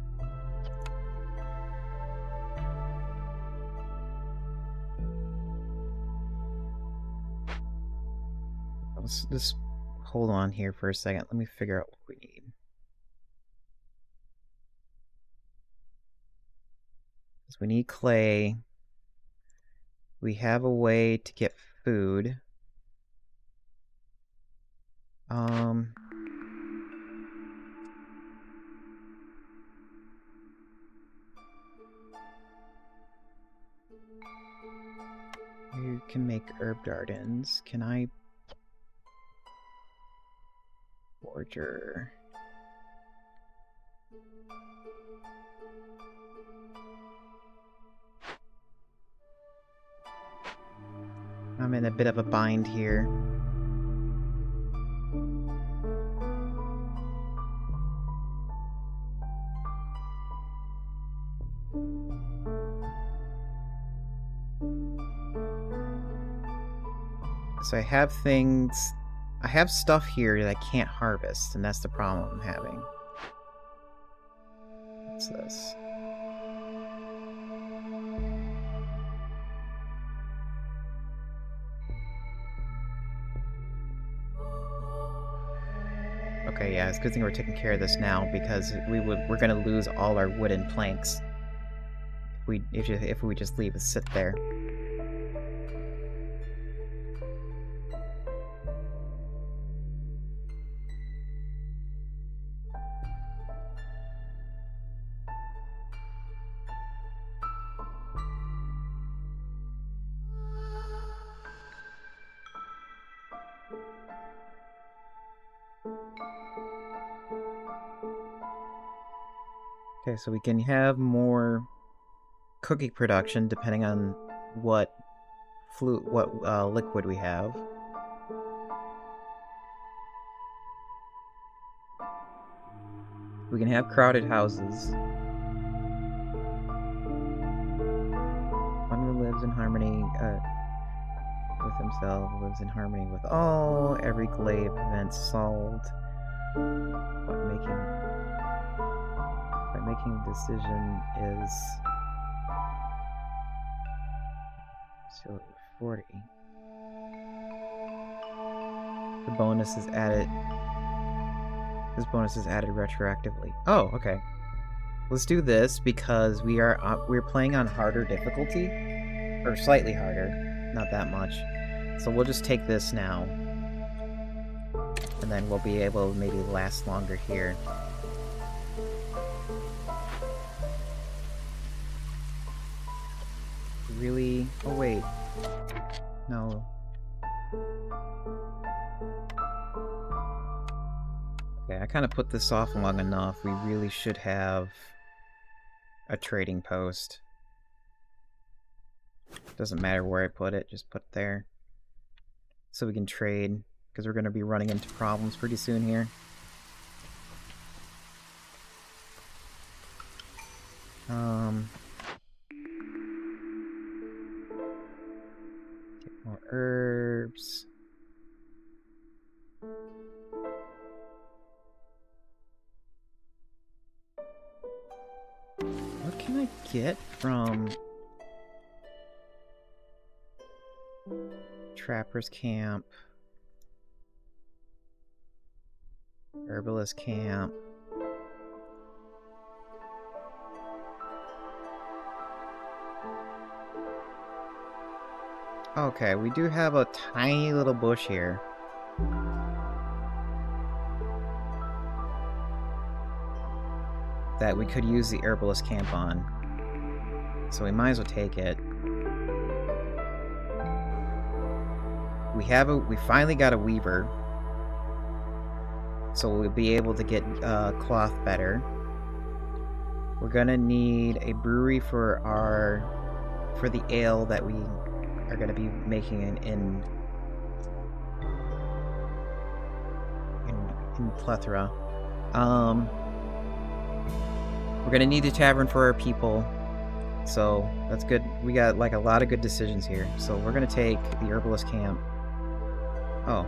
let's just hold on here for a second. Let me figure out what we need. Because we need clay. We have a way to get food. You can make herb gardens. Can I... Forger... I'm in a bit of a bind here. So I have things... I have stuff here that I can't harvest, and that's the problem I'm having. What's this? Okay, yeah, it's a good thing we're taking care of this now, because we're gonna lose all our wooden planks if we just leave it sit there. Okay, so we can have more cookie production depending on what liquid we have. We can have crowded houses. One who lives in harmony with himself, lives in harmony with all. Every glaive prevents solved. By making a decision is 40. The bonus is added. This bonus is added retroactively. Oh, okay. Let's do this because we're playing on harder difficulty, or slightly harder, not that much. So we'll just take this now, and then we'll be able to maybe last longer here. Really? Oh wait. No. Okay, I kind of put this off long enough. We really should have a trading post. Doesn't matter where I put it, just put it there. So we can trade, because we're going to be running into problems pretty soon here. Get more herbs. can I get from Trapper's Camp, Herbalist Camp? Okay, we do have a tiny little bush here. That we could use the Herbalist Camp on. So we might as well take it. We finally got a weaver. So we'll be able to get cloth better. We're gonna need a brewery for the ale that we are gonna be making in plethora. We're gonna need a tavern for our people. So that's good. We got like a lot of good decisions here. So we're gonna take the Herbalist Camp. Oh.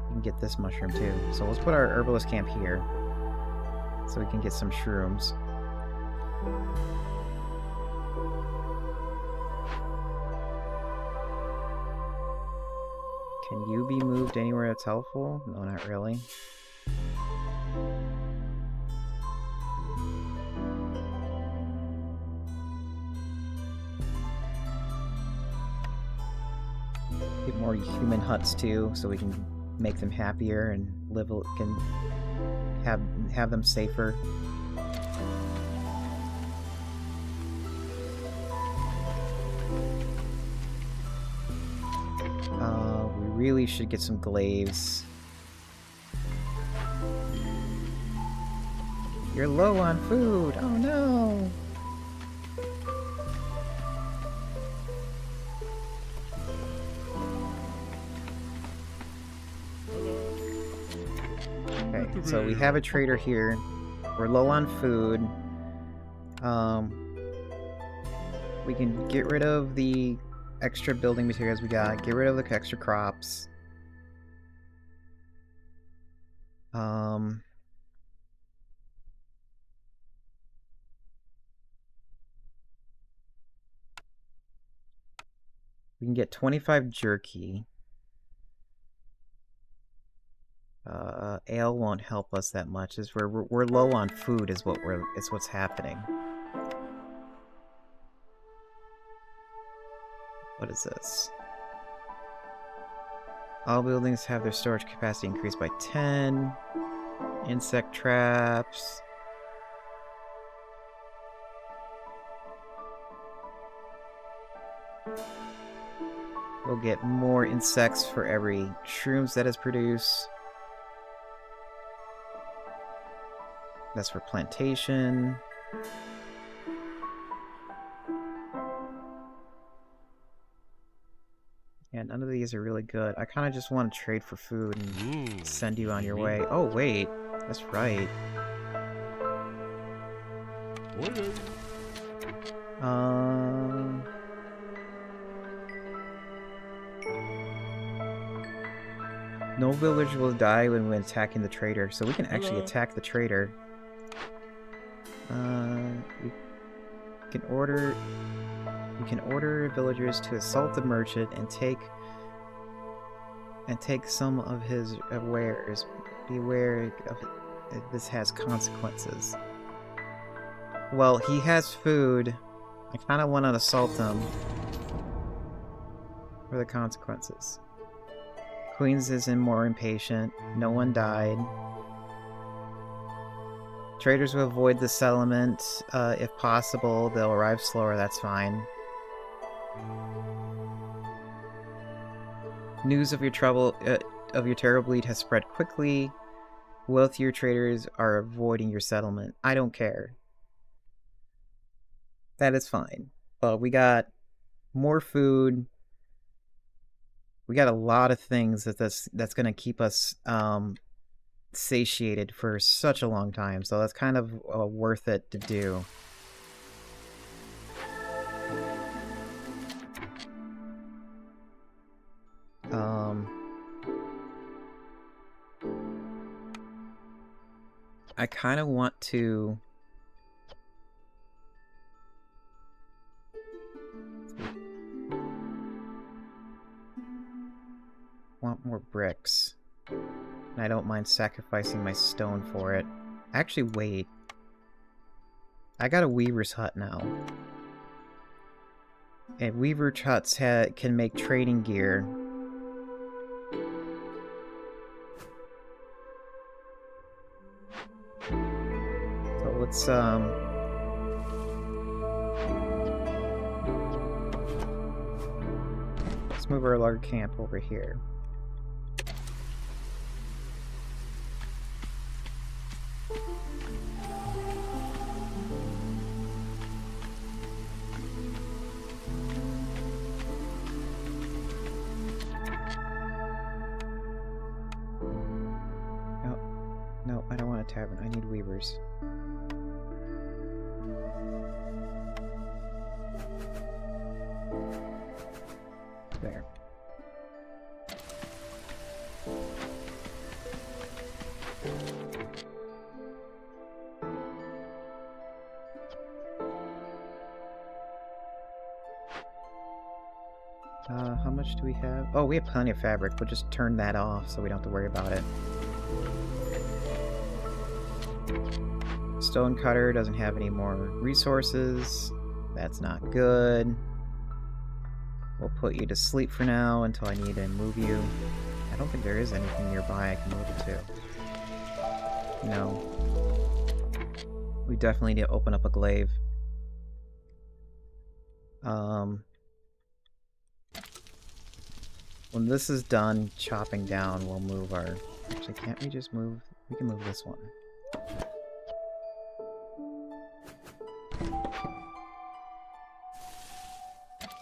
We can get this mushroom too. So let's put our Herbalist Camp here. So we can get some shrooms. Can you be moved anywhere that's helpful? No, not really. Get more human huts too, so we can make them happier and can have them safer. We really should get some glaives. You're low on food. Oh no. Okay, so we have a trader here. We're low on food. We can get rid of the extra building materials we got. Get rid of the extra crops. We can get 25 jerky. Ale won't help us that much. Is we're low on food. Is what's happening. What is this? All buildings have their storage capacity increased by 10. Insect traps. We'll get more insects for every shrooms that is produced. That's for plantation. Yeah, none of these are really good. I kind of just want to trade for food and send you on your way. Oh, wait. That's right. No village will die when we're attacking the trader, so we can actually attack the trader. We can order villagers to assault the merchant and take some of his wares. Beware of this has consequences. Well, he has food. I kind of want to assault him for the consequences. Queens isn't more impatient. No one died. Traders will avoid the settlement. If possible, they'll arrive slower. That's fine. News of your terrible bleed has spread quickly. Wealthier traders are avoiding your settlement. I don't care. That is fine. But we got more food. We got a lot of things that's going to keep us satiated for such a long time. So that's kind of worth it to do. I kind of want to bricks. And I don't mind sacrificing my stone for it. Actually, wait. I got a weaver's hut now. And weaver's huts can make trading gear. So let's move our log camp over here. No, I don't want a tavern. I need weavers. There. How much do we have? Oh, we have plenty of fabric. We'll just turn that off so we don't have to worry about it. Stone cutter doesn't have any more resources. That's not good. We'll put you to sleep for now until I need to move you. I don't think there is anything nearby I can move it to. No. We definitely need to open up a glaive. When this is done chopping down, we'll move our... Actually, can't we just move... We can move this one.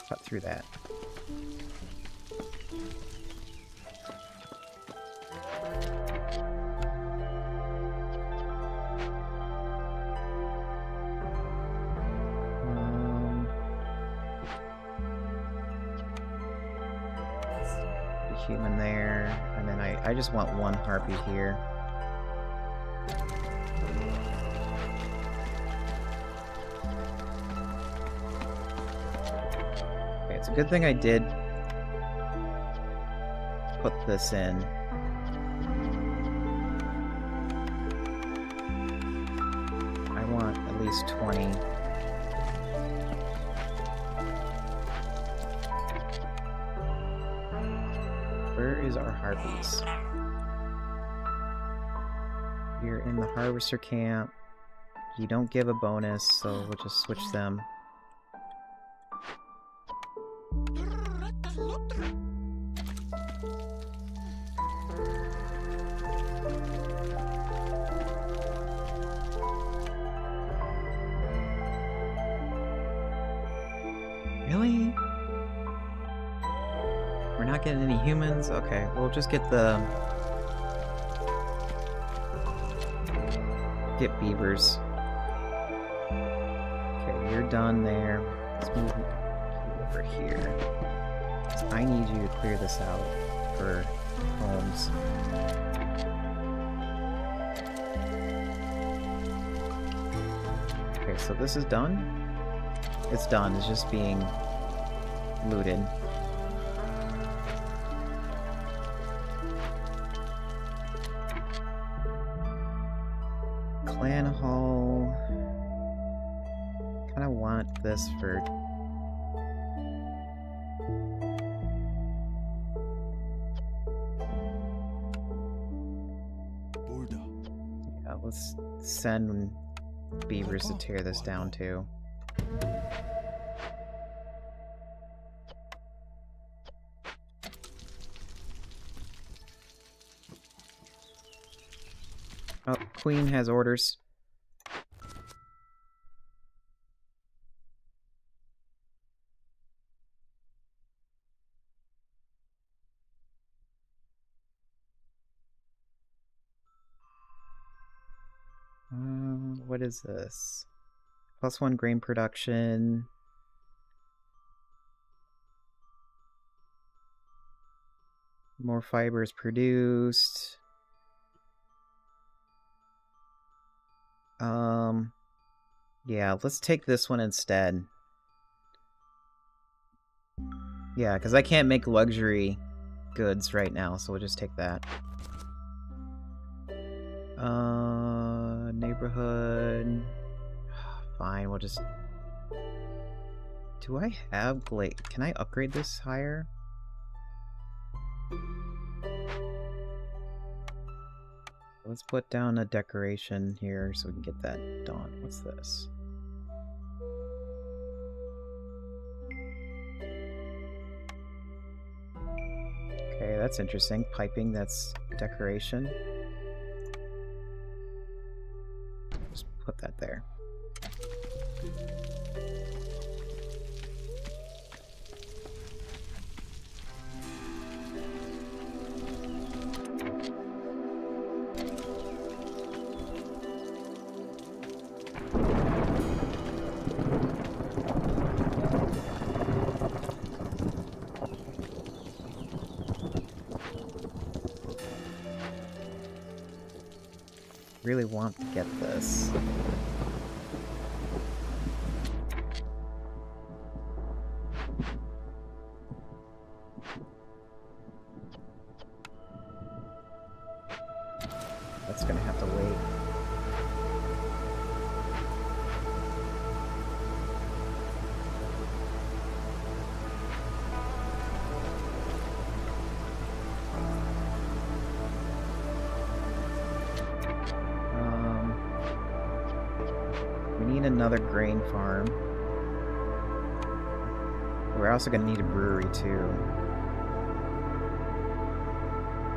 Cut through that. Human there, and then I just want one harpy here. Okay, it's a good thing I did put this in. I want at least 20. Where is our harpies? You're in the harvester camp. You don't give a bonus, so we'll just switch them. Really? We're not getting any humans? Okay, we'll just get the... Get beavers. Okay, you're done there. Let's move over here. I need you to clear this out for homes. Okay, so this is done? It's done, it's just being looted. Clan Hall. Kinda want this for... Yeah, let's send beavers to tear this down too. Oh, Queen has orders. What is this? +1 grain production. More fibers produced. Yeah, let's take this one instead. Yeah, because I can't make luxury goods right now, so we'll just take that. Neighborhood... Fine, we'll just... Do I have glade? Can I upgrade this higher? Let's put down a decoration here so we can get that done. What's this? Okay, that's interesting. Piping, that's decoration. Just put that there. Really want to get this. That's gonna have to wait. Another grain farm. We're also going to need a brewery too.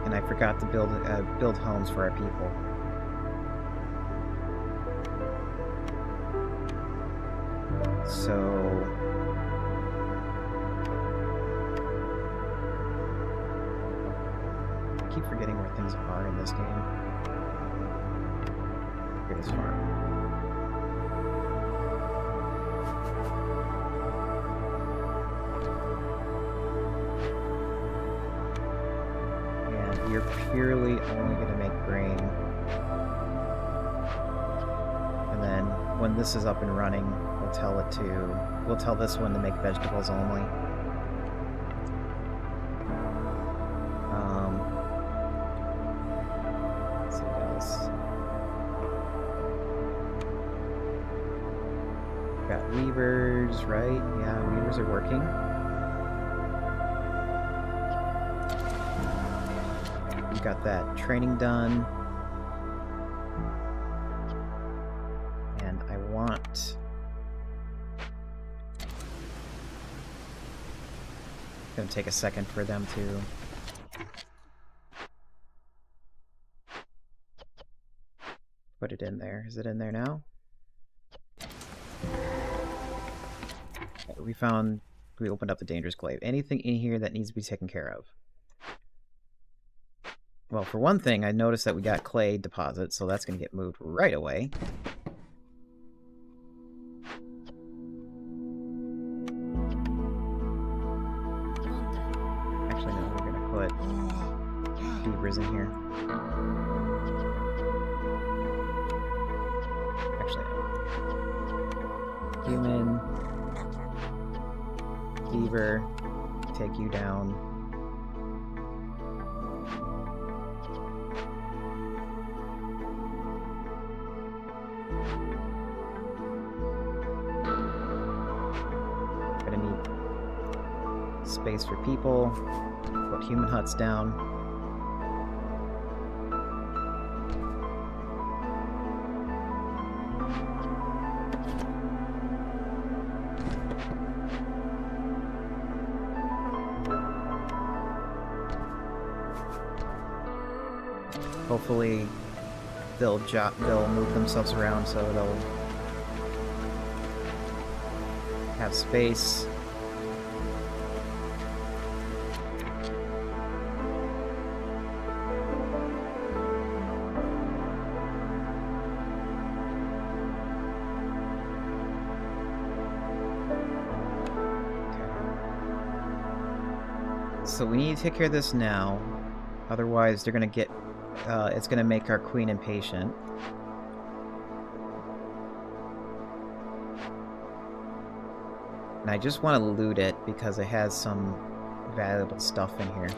And I forgot to build homes for our people. So I keep forgetting where things are in this game. Here's this farm. You're purely only going to make grain. And then when this is up and running, we'll tell this one to make vegetables only. Let's see what else. Got weavers, right? Yeah, weavers are working. Got that training done, and I want gonna take a second for them to put it in there. Is it in there now? We opened up the dangerous glaive. Anything in here that needs to be taken care of? Well, for one thing, I noticed that we got clay deposits, so that's going to get moved right away. Actually, no, we're going to put beavers in here. Actually, no. Human. Beaver. Take you down. Space for people. Put human huts down. Hopefully they'll move themselves around so they'll have space. So we need to take care of this now, otherwise they're gonna get, it's gonna make our queen impatient. And I just want to loot it because it has some valuable stuff in here.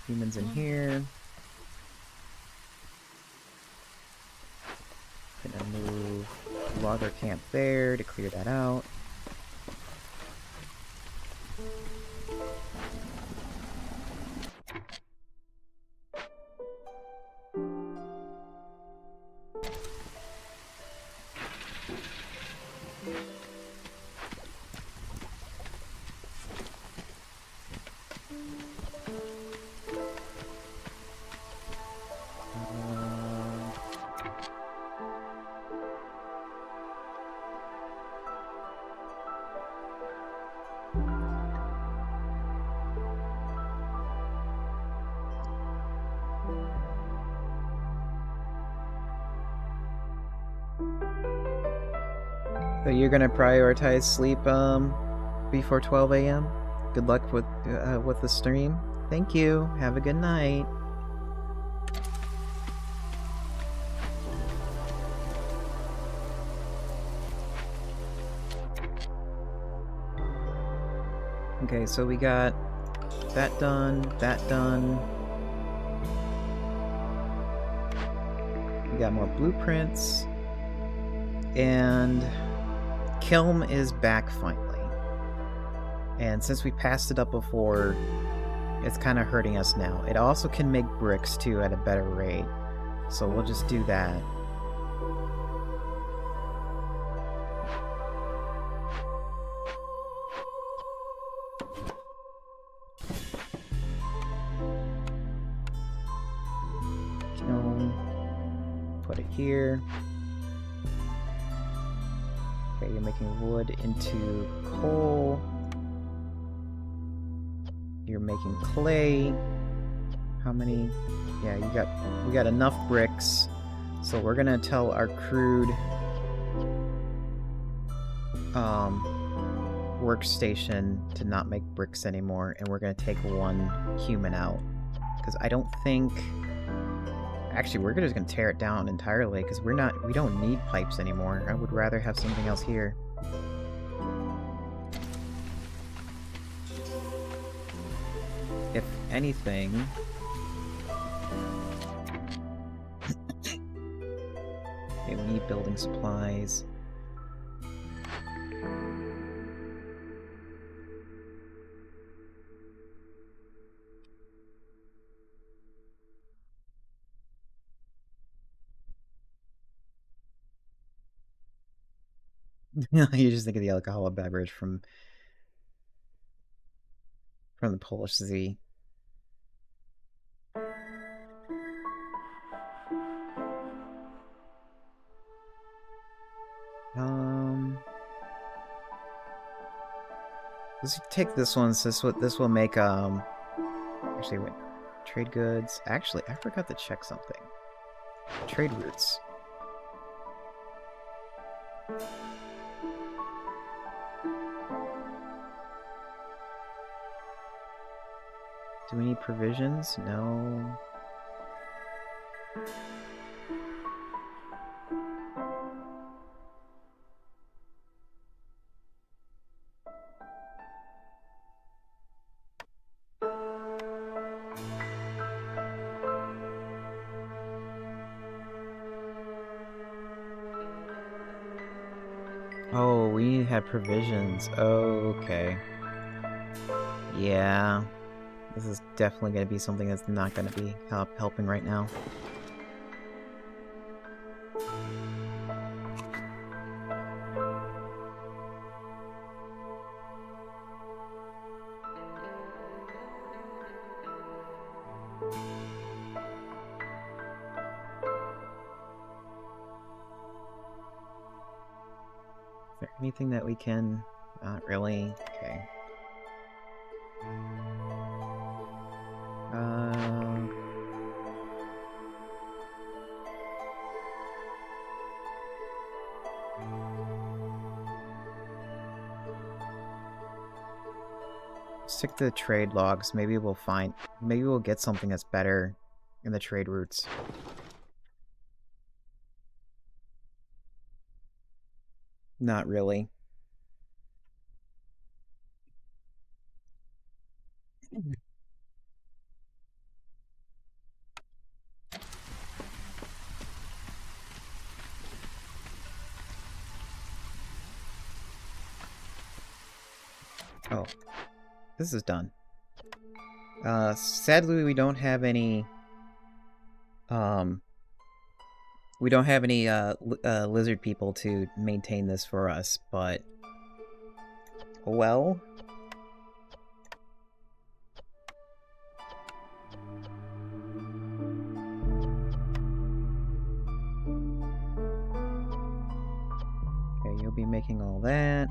Humans in here. Gonna move logger camp there to clear that out. So you're gonna prioritize sleep before 12 a.m. Good luck with the stream. Thank you. Have a good night. Okay, so we got that done, that done. We got more blueprints. And Kiln is back finally. And since we passed it up before, it's kind of hurting us now. It also can make bricks too at a better rate. So we'll just do that. Put it here. Okay, you're making wood into coal. You're making clay. How many? Yeah, we got enough bricks. So we're gonna tell our crude workstation to not make bricks anymore, and we're gonna take one human out. Because I don't think... Actually, we're just gonna tear it down entirely, because we don't need pipes anymore. I would rather have something else here. If anything... Okay, we need building supplies. You just think of the alcoholic beverage from the Polish Z. Let's take this one. So this will make actually wait, trade goods. Actually, I forgot to check something. Trade routes. Do we need provisions? No. Oh, we had provisions. Oh, okay. Yeah. This is definitely going to be something that's not going to be helping right now. Is there anything that we can... Not really. Okay. Stick to the trade logs. Maybe we'll get something that's better in the trade routes. Not really. Oh, this is done. Sadly, we don't have any. We don't have any lizard people to maintain this for us, but well. Okay, you'll be making all that.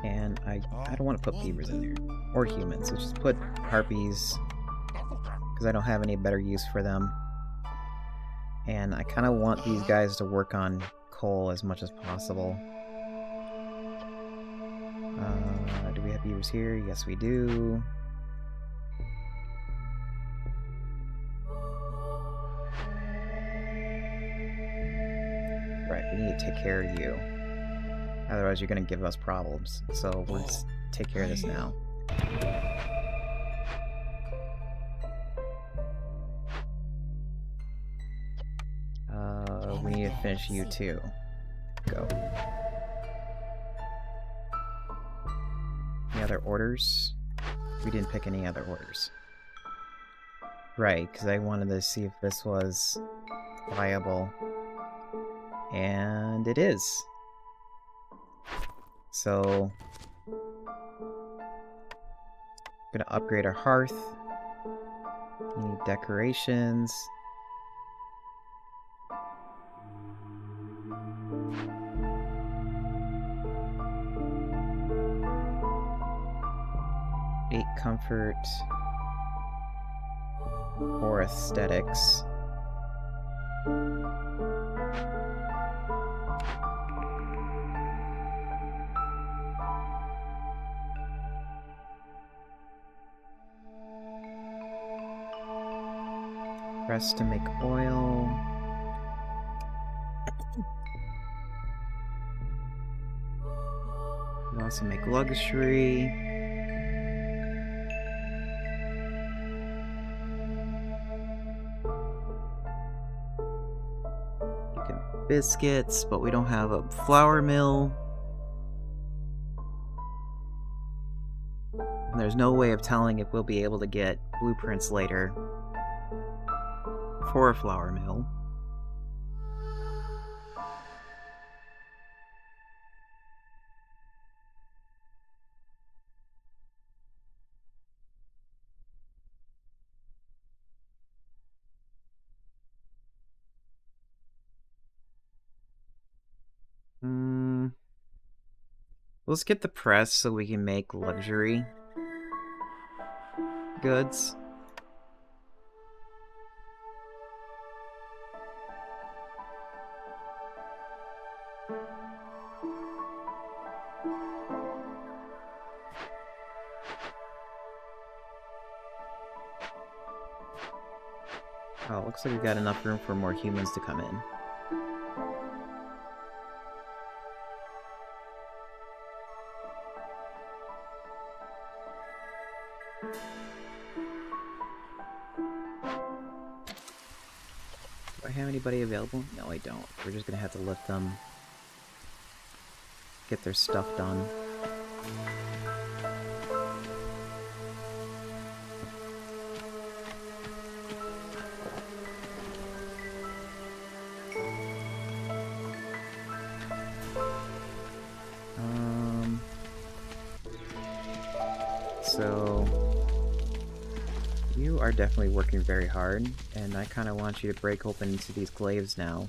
And I don't want to put beavers in there. Or humans. So just put harpies. Because I don't have any better use for them. And I kind of want these guys to work on coal as much as possible. Do we have beavers here? Yes, we do. Right, we need to take care of you. Otherwise, you're going to give us problems. So let's take care of this now. We need to finish you too. Go. Any other orders? We didn't pick any other orders. Right, because I wanted to see if this was viable. And it is. So, I'm gonna upgrade our hearth. We need decorations. Comfort or aesthetics. Press to make oil. We also make luxury. Biscuits, but we don't have a flour mill. And there's no way of telling if we'll be able to get blueprints later for a flour mill. Let's get the press so we can make luxury goods. Oh, looks like we've got enough room for more humans to come in. Do I have anybody available? No, I don't. We're just gonna have to let them get their stuff done. So you are definitely working very hard, and I kind of want you to break open into these glaives now.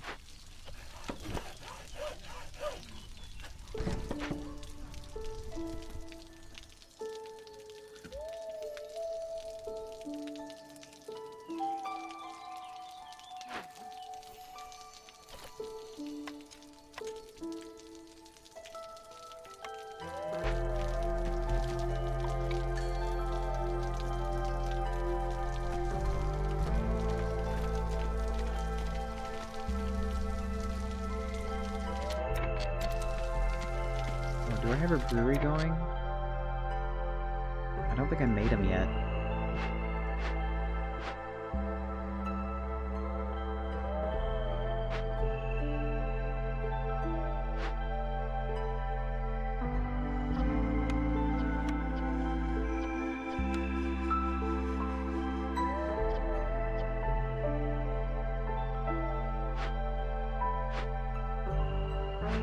Do I have a brewery going? I don't think I made them yet.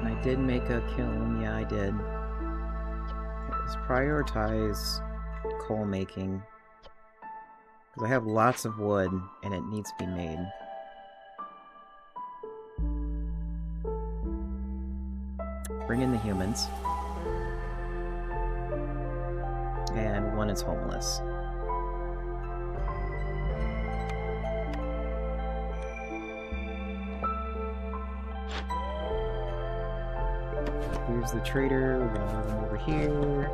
And I did make a kiln, yeah, I did. Let's prioritize coal making. Because I have lots of wood, and it needs to be made. Bring in the humans. And one is homeless. Here's the trader. We're gonna move him over here.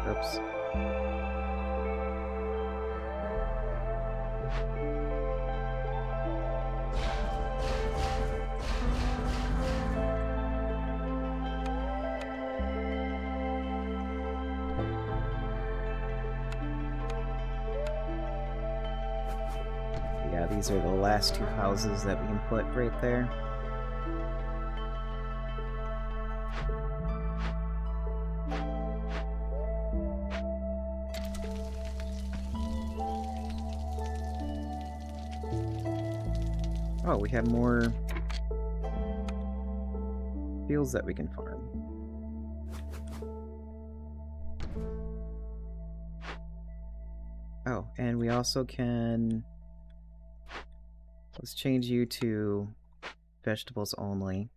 Oops. Yeah, these are the last two houses that we can put right there. Oh, we have more fields that we can farm. Oh, and we also can... Let's change you to vegetables only.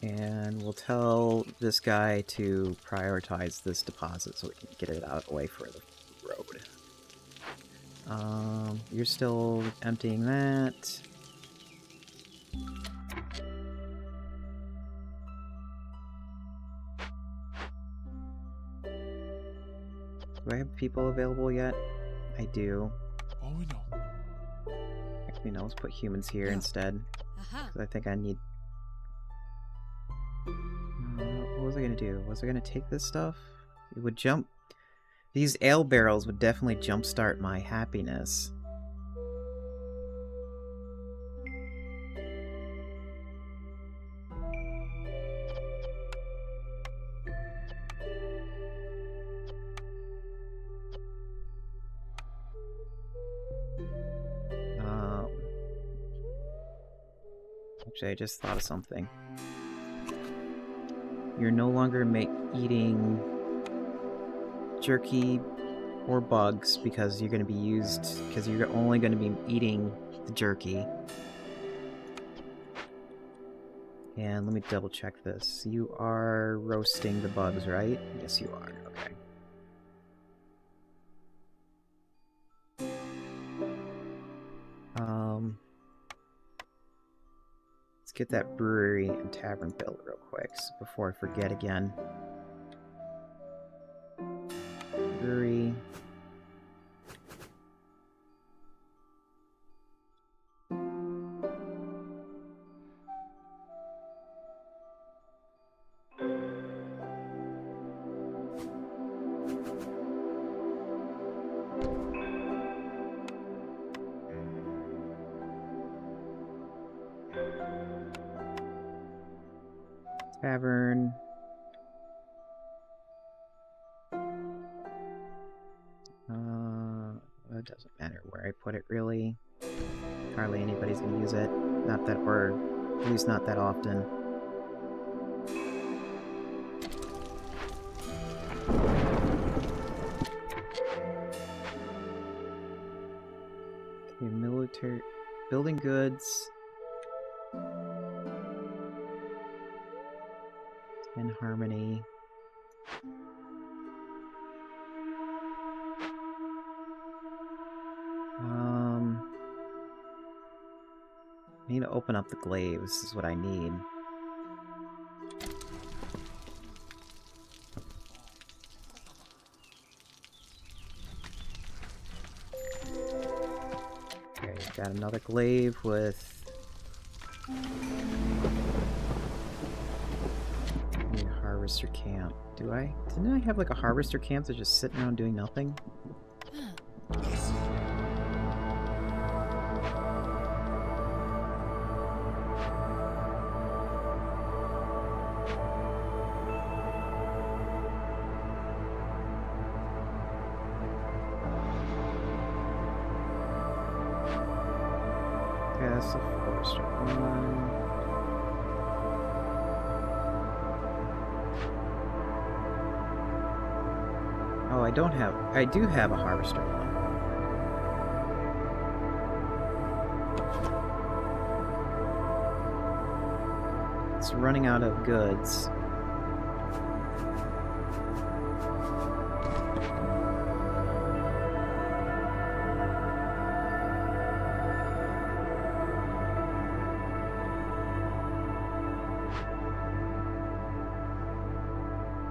And we'll tell this guy to prioritize this deposit so we can get it out of the way for the road. You're still emptying that. Do I have people available yet? I do. Oh, we know. Actually, no, let's put humans here instead. Because I think I need... what was I gonna do? Was I gonna take this stuff? It would jump... These ale barrels would definitely jumpstart my happiness. Actually, I just thought of something. You're no longer eating jerky or bugs because you're going to be because you're only going to be eating the jerky. And let me double check this. You are roasting the bugs, right? Yes, you are. Okay. Let's get that brewery and tavern built real quick before I forget again. Brewery. Tavern. It doesn't matter where I put it, really. Hardly anybody's gonna use it. Not that, or at least not that often. Okay, military... Building goods. In harmony. I need to open up the glaives, is what I need. Okay, got another glaive with harvester camp. Do I? Didn't I have like a harvester camp that's just sitting around doing nothing? Okay, that's the forester one. Oh, I don't have... I do have a harvester one. It's running out of goods.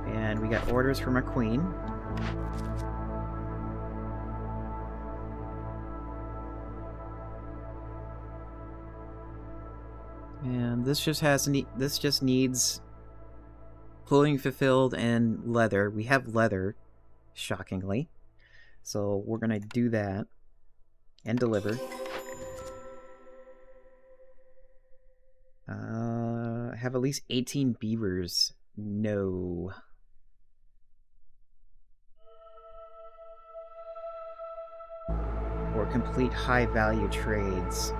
And we got orders from our queen. And this just needs clothing fulfilled and leather. We have leather, shockingly. So we're gonna do that and deliver. Have at least 18 beavers. No. Or complete high value trades.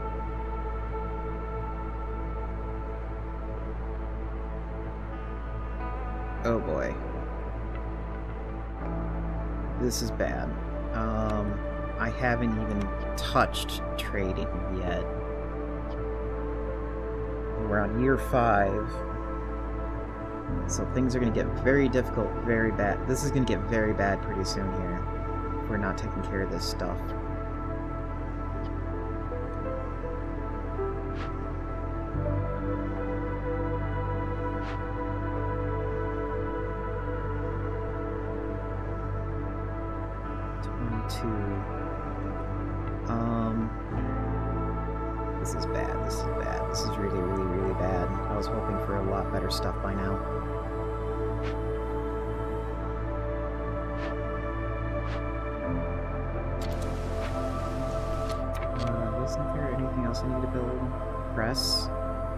Oh boy. This is bad. I haven't even touched trading yet. We're on year 5. So things are going to get very difficult, very bad. This is going to get very bad pretty soon here. If we're not taking care of this stuff. This is bad. This is bad. This is really, really, really bad. I was hoping for a lot better stuff by now. Isn't there anything else I need to build? Press?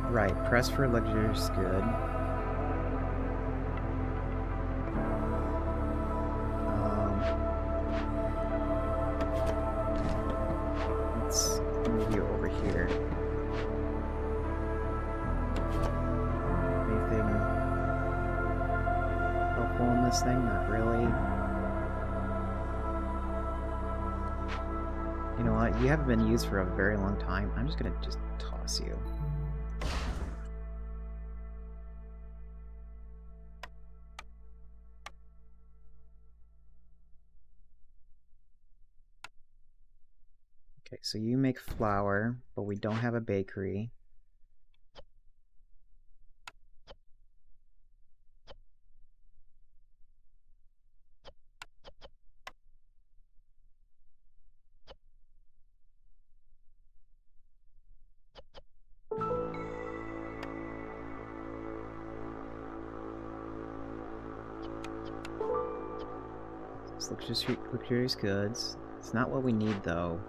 Right, press for luxury is good. Let's move you over here. Anything helpful in this thing? Not really. You know what? You haven't been used for a very long time. I'm just gonna toss you. Okay, so you make flour, but we don't have a bakery. Luxurious goods. It's not what we need, though.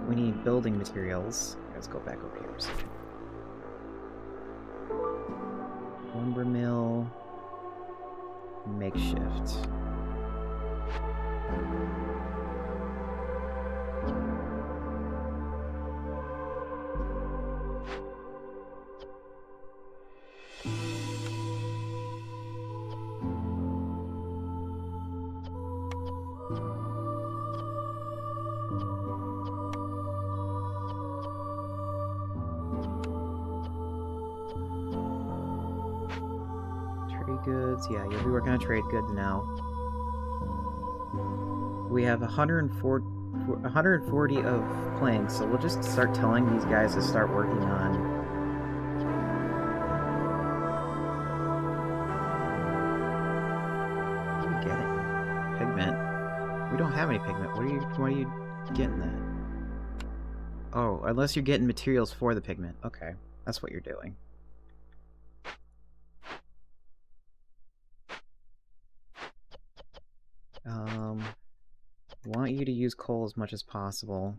We need building materials. Let's go back over here a second. Lumber mill. Makeshift. Goods. Yeah, you'll be working on trade goods now. We have 140 of planks, so we'll just start telling these guys to start working on. What are you getting? Pigment. We don't have any pigment. What are you getting that? Oh, unless you're getting materials for the pigment. Okay, that's what you're doing. you to use coal as much as possible.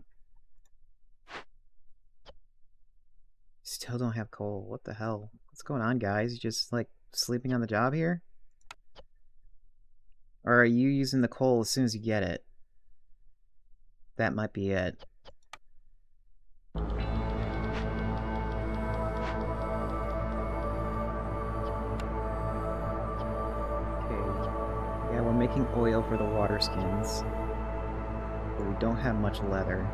Still don't have coal. What the hell? What's going on, guys? You just, like, sleeping on the job here? Or are you using the coal as soon as you get it? That might be it. Okay. Yeah, we're making oil for the water skins. But we don't have much leather.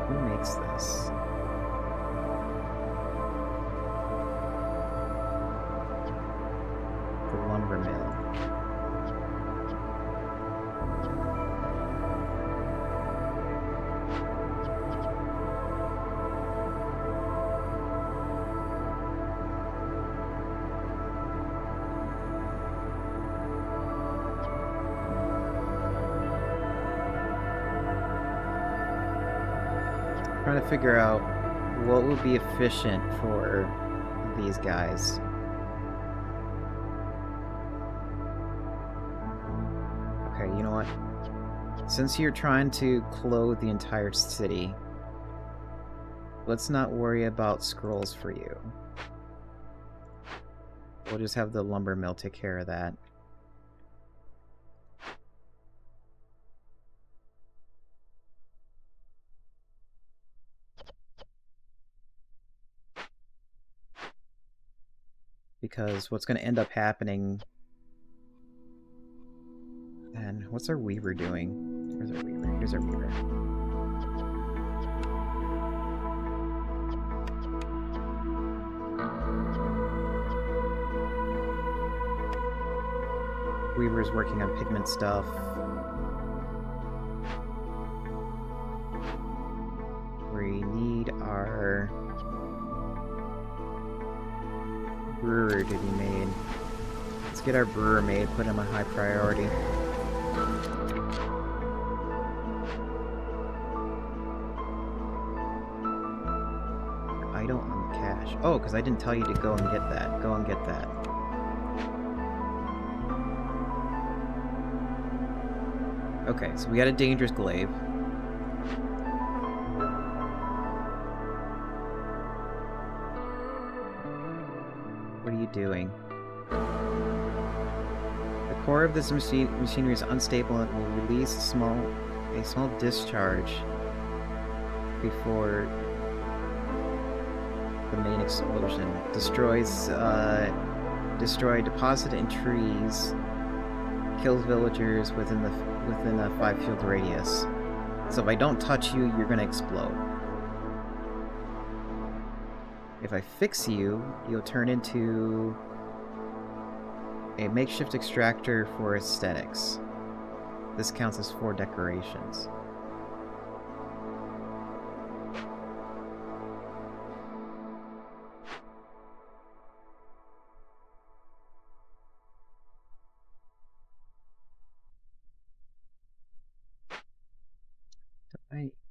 Who makes this? The lumber mill. Trying to figure out what would be efficient for these guys. Okay, you know what? Since you're trying to clothe the entire city, let's not worry about scrolls for you. We'll just have the lumber mill take care of that. Because what's going to end up happening... And what's our weaver doing? Where's our weaver? Here's our weaver. Weaver's working on pigment stuff. We need our brewer to be made. Let's get our brewer made, put him on high priority. Idle on the cache. Oh, because I didn't tell you to go and get that. Go and get that. Okay, so we got a dangerous glaive. What are you doing? The core of this machinery is unstable and will release a small discharge before the main explosion. Destroy deposit in trees. Kills villagers within a 5-field radius. So if I don't touch you, you're gonna explode. If I fix you, you'll turn into a makeshift extractor for aesthetics. This counts as 4 decorations.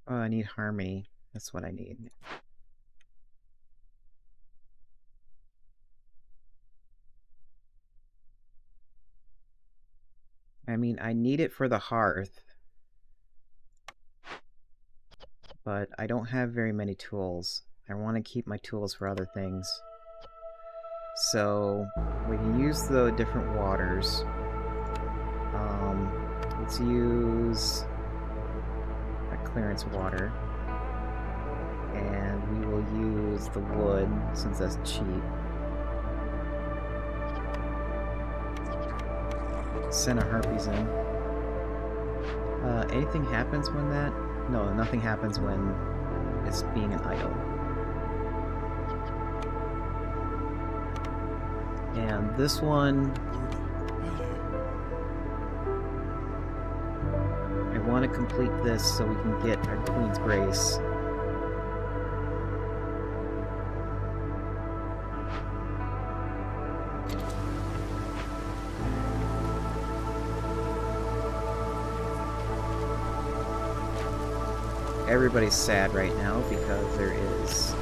I need harmony. That's what I need. I mean, I need it for the hearth, but I don't have very many tools. I want to keep my tools for other things. So, we can use the different waters. Let's use a clearance water. And we will use the wood, since that's cheap. Send a harpies in. Anything happens when that? No, nothing happens when it's being an idol. And this one... I want to complete this so we can get our Queen's Grace. Everybody's sad right now because there is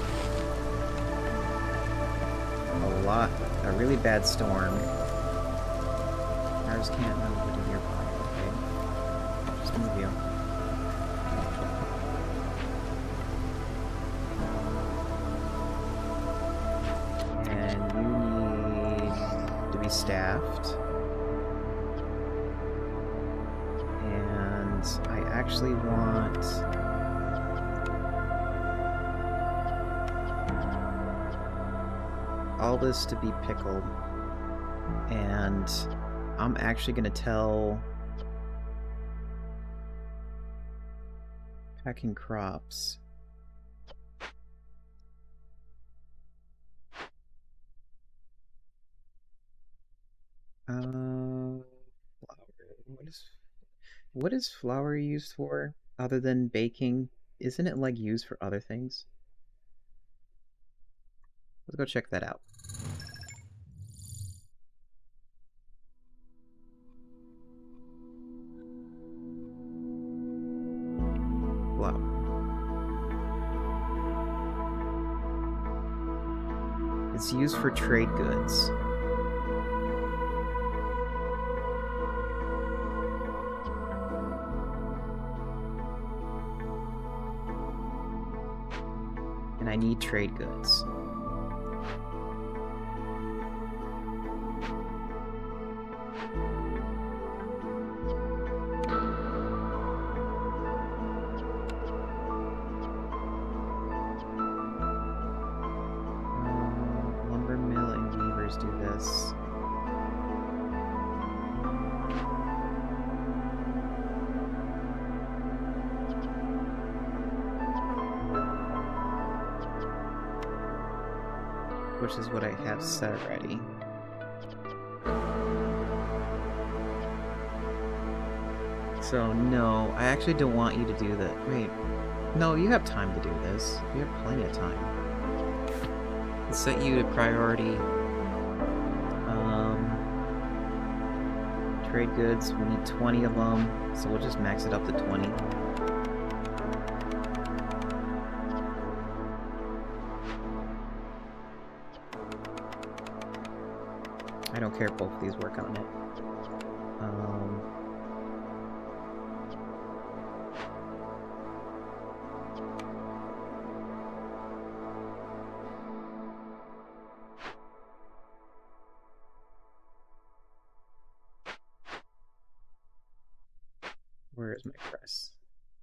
a really bad storm. Ours can't move it nearby. Okay. Just move you. And you need to be staffed. And I actually want... all this to be pickled. And I'm actually going to tell packing crops. Flour. What is flour used for other than baking? Isn't it like used for other things? Let's go check that out. Flour. It's used for trade goods. And I need trade goods. Lumber mill and weavers do this. Which is what I have set already. So, no, I actually don't want you to do that. Wait. No, you have time to do this. You have plenty of time. Let's set you to priority. Trade goods, we need 20 of them, so we'll just max it up to 20. I don't care if both of these work on it. Where is my press?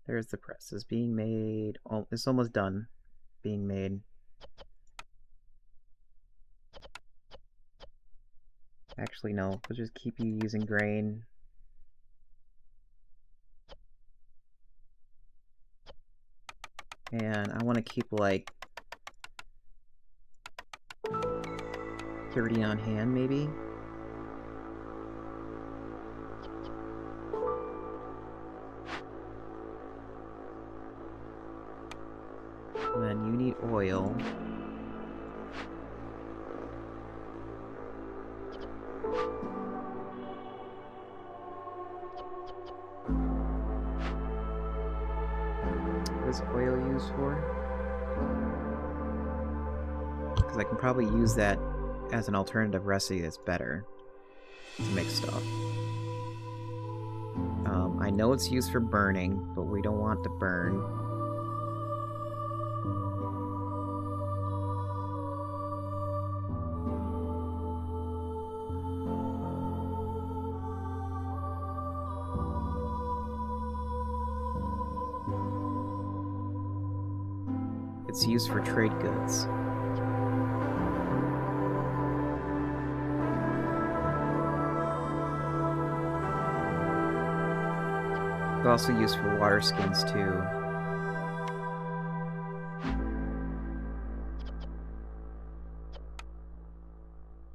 There's the press. It's being made. Oh, it's almost done being made. Actually, no. We'll just keep you using grain. And I want to keep, like, 30 on hand, maybe? And then you need oil. What is oil used for? Because I can probably use that as an alternative recipe that's better to make stuff. I know it's used for burning, but we don't want to burn. It's used for trade goods. It's also used for water skins too.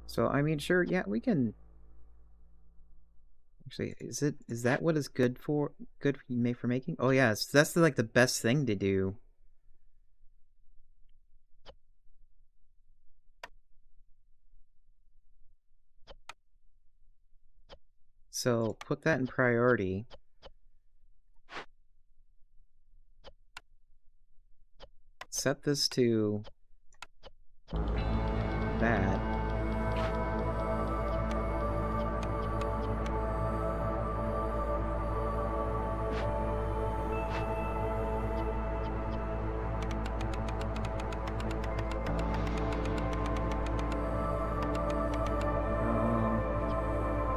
So I mean, sure, yeah, we can. Actually, is that what is good for making? Oh yeah, that's like the best thing to do. So put that in priority. Set this to that.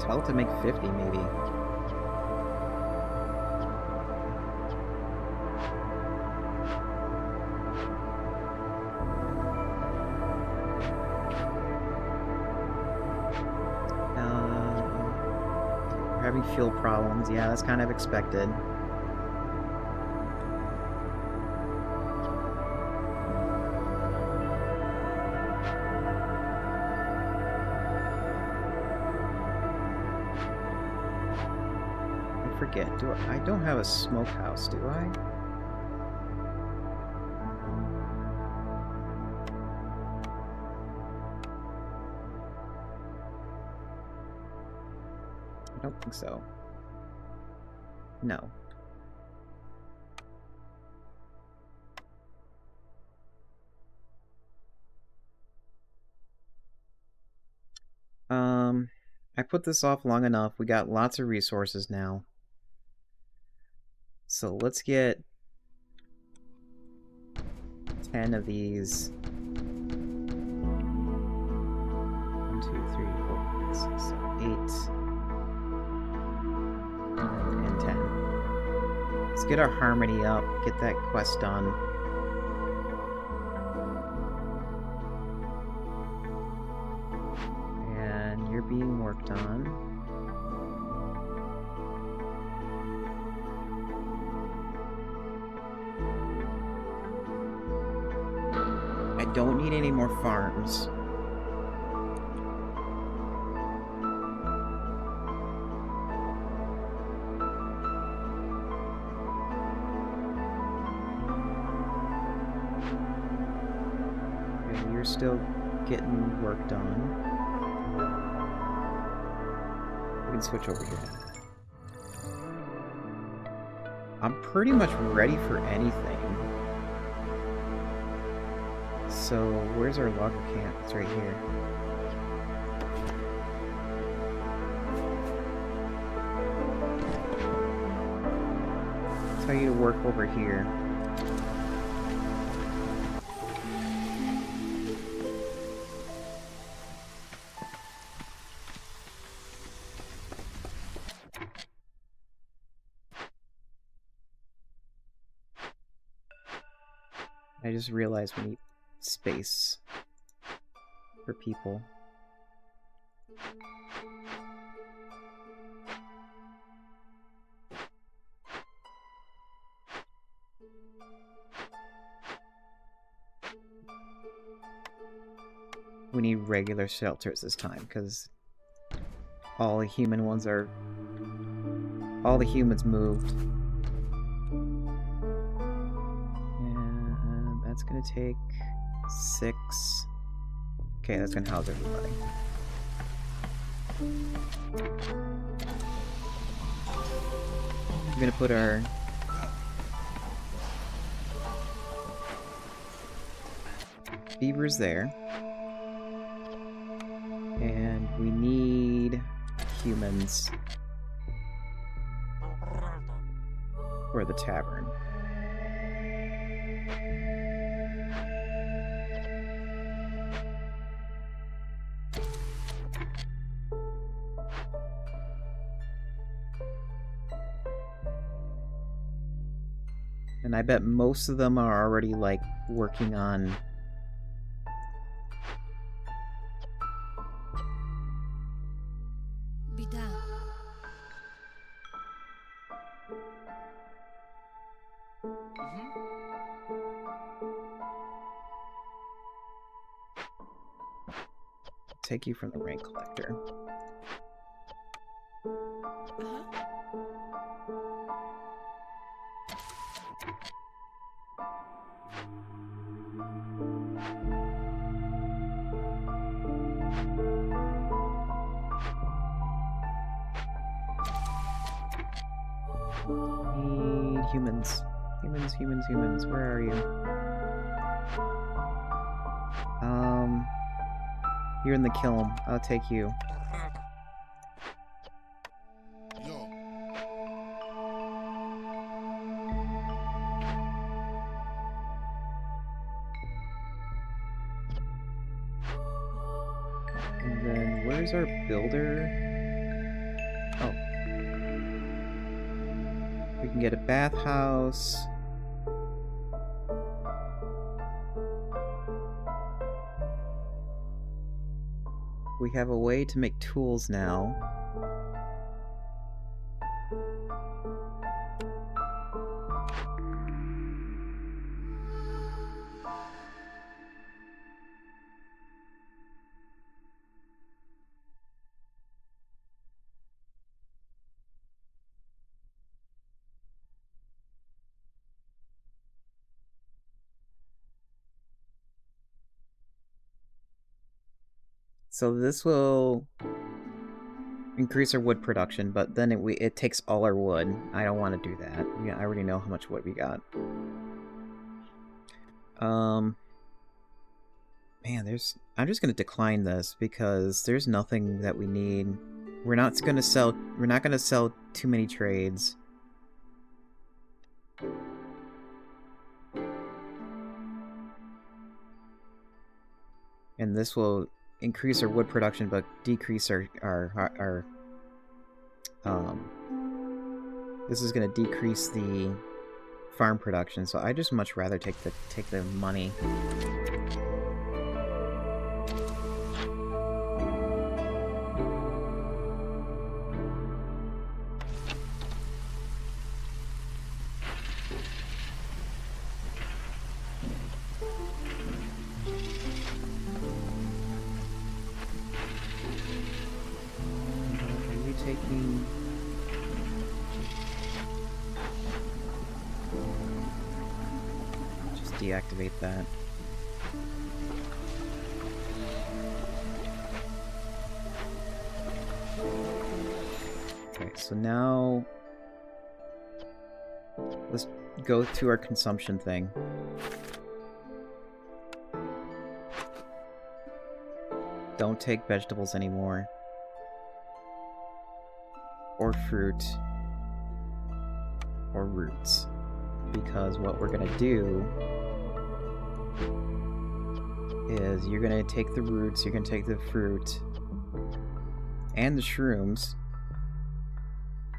Tell it to make 50, maybe. We're having fuel problems. Yeah, that's kind of expected. Forget. I don't have a smokehouse, do I? I don't think so. No. I put this off long enough. We got lots of resources now. So let's get 10 of these. 1, 2, 3, 4, 5, 6, 7, 8. And 10. Let's get our harmony up, get that quest done. And you're being worked on. I don't need any more farms. Okay, you're still getting work done. We can switch over here now. I'm pretty much ready for anything. So, where's our logger camp? It's right here. I'll tell you to work over here. I just realized we need space for people. We need regular shelters this time because all the human ones are... all the humans moved. And that's gonna take 6. Okay, that's gonna house everybody. I'm gonna put our beavers there. And we need humans for the tavern. And I bet most of them are already, like, working on... Be done. Take you from the rank collector. Need humans. Humans. Where are you? You're in the kiln. I'll take you. And then, where's our builder? can get a bathhouse. We have a way to make tools now. So this will increase our wood production, but then it takes all our wood. I don't want to do that. Yeah, I already know how much wood we got. Man, I'm just gonna decline this because there's nothing that we need. We're not gonna sell too many trades. And this will increase our wood production, but decrease our this is gonna decrease the farm production. So I just much rather take the money. Deactivate that. Okay, so now let's go to our consumption thing. Don't take vegetables anymore. Or fruit. Or roots. Because what we're gonna do is you're gonna take the roots, you're gonna take the fruit, and the shrooms,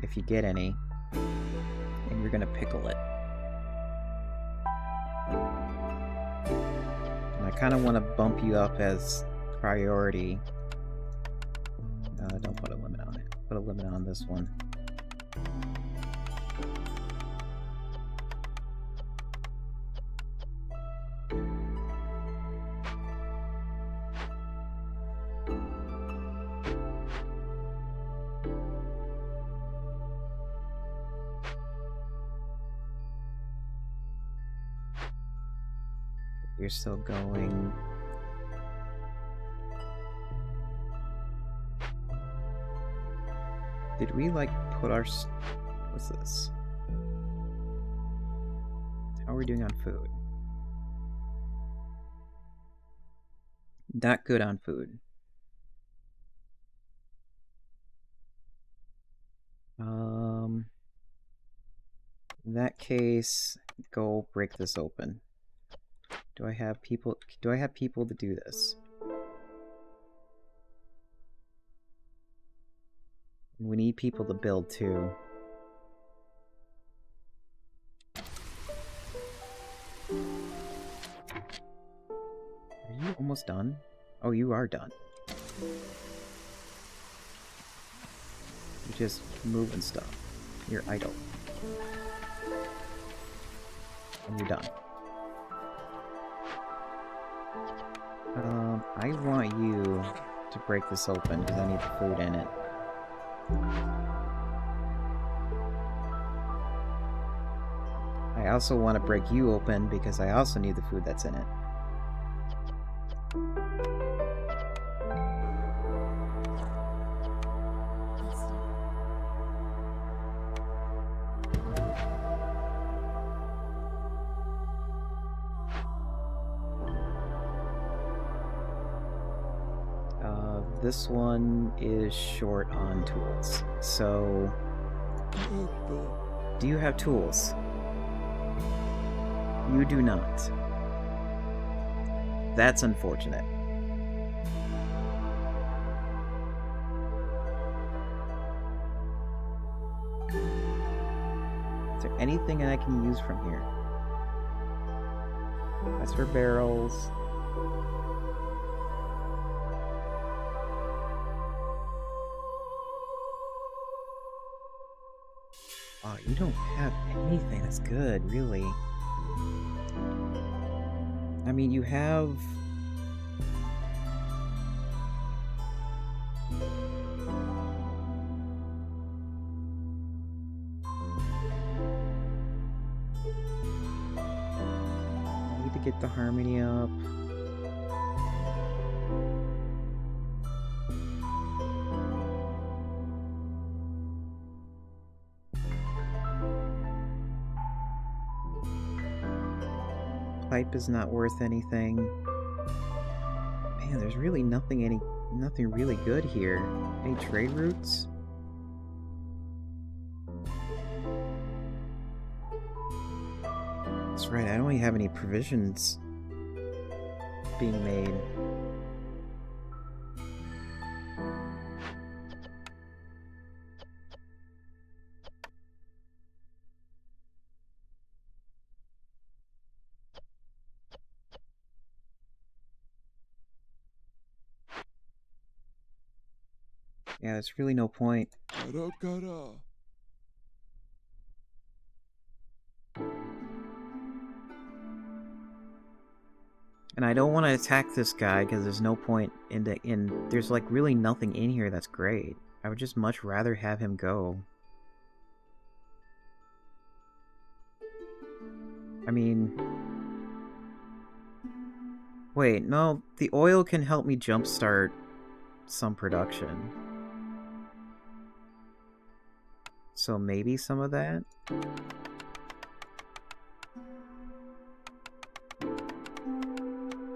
if you get any, and you're gonna pickle it. And I kind of want to bump you up as priority. Don't put a limit on it. Put a limit on this one. You're still going. Did we, like, put our... What's this? How are we doing on food? Not good on food. In that case, go break this open. Do I have people to do this? We need people to build too. Are you almost done? Oh, you are done. You're just moving stuff. You're idle. And you're done. I want you to break this open because I need the food in it. I also want to break you open because I also need the food that's in it. This one is short on tools. So, do you have tools? You do not. That's unfortunate. anything I can use from here. That's for barrels. Oh, you don't have anything. That's good, really. I mean, you have... I need to get the harmony up. Pipe is not worth anything. Man, there's really nothing really good here. Any trade routes? That's right, I don't really have any provisions being made. Yeah, there's really no point. And I don't want to attack this guy because there's no point there's like really nothing in here that's great. I would just much rather have him go. I mean... Wait, no, the oil can help me jumpstart some production. So maybe some of that?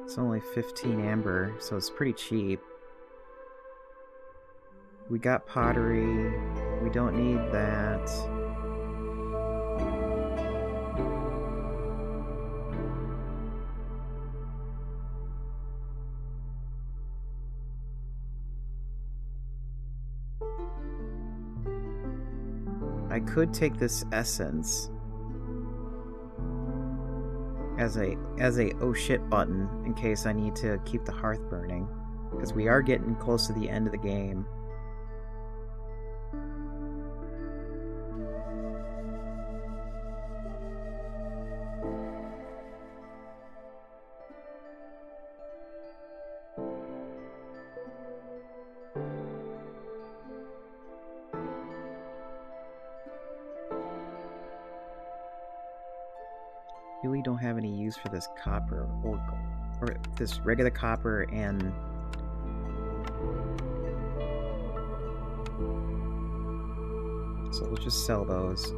It's only 15 amber, so it's pretty cheap. We got pottery. We don't need that. I could take this essence as a oh shit button in case I need to keep the hearth burning, because we are getting close to the end of the game. Really don't have any use for this copper or this regular copper and so we'll just sell those.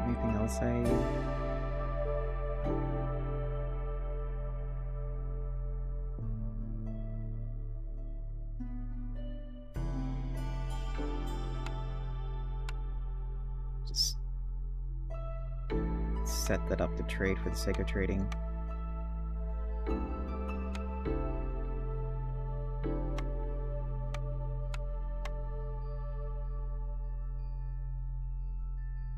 Anything else just set that up to trade for the sake of trading.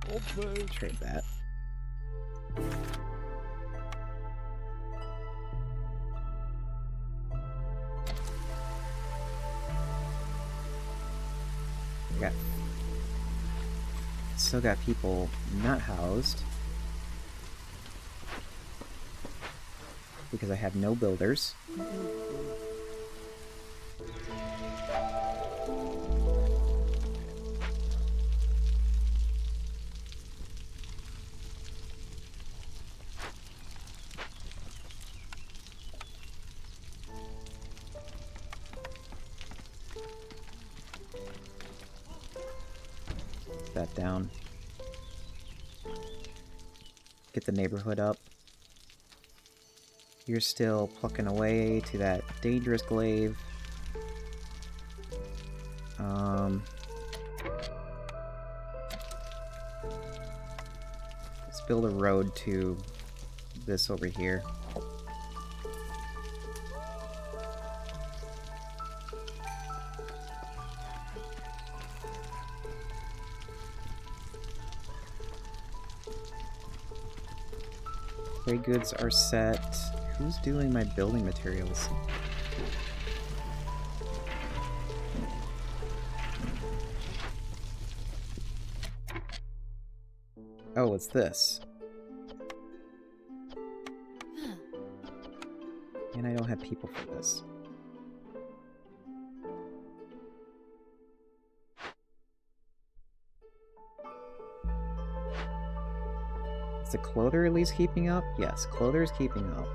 Okay. Trade that. Still got people not housed because I have no builders. That down. Get the neighborhood up. You're still plucking away to that dangerous glaive. Let's build a road to this over here. Trade goods are set. Who's doing my building materials? Oh, it's this. And I don't have people for this. Is the clother at least keeping up? Yes, clother is keeping up.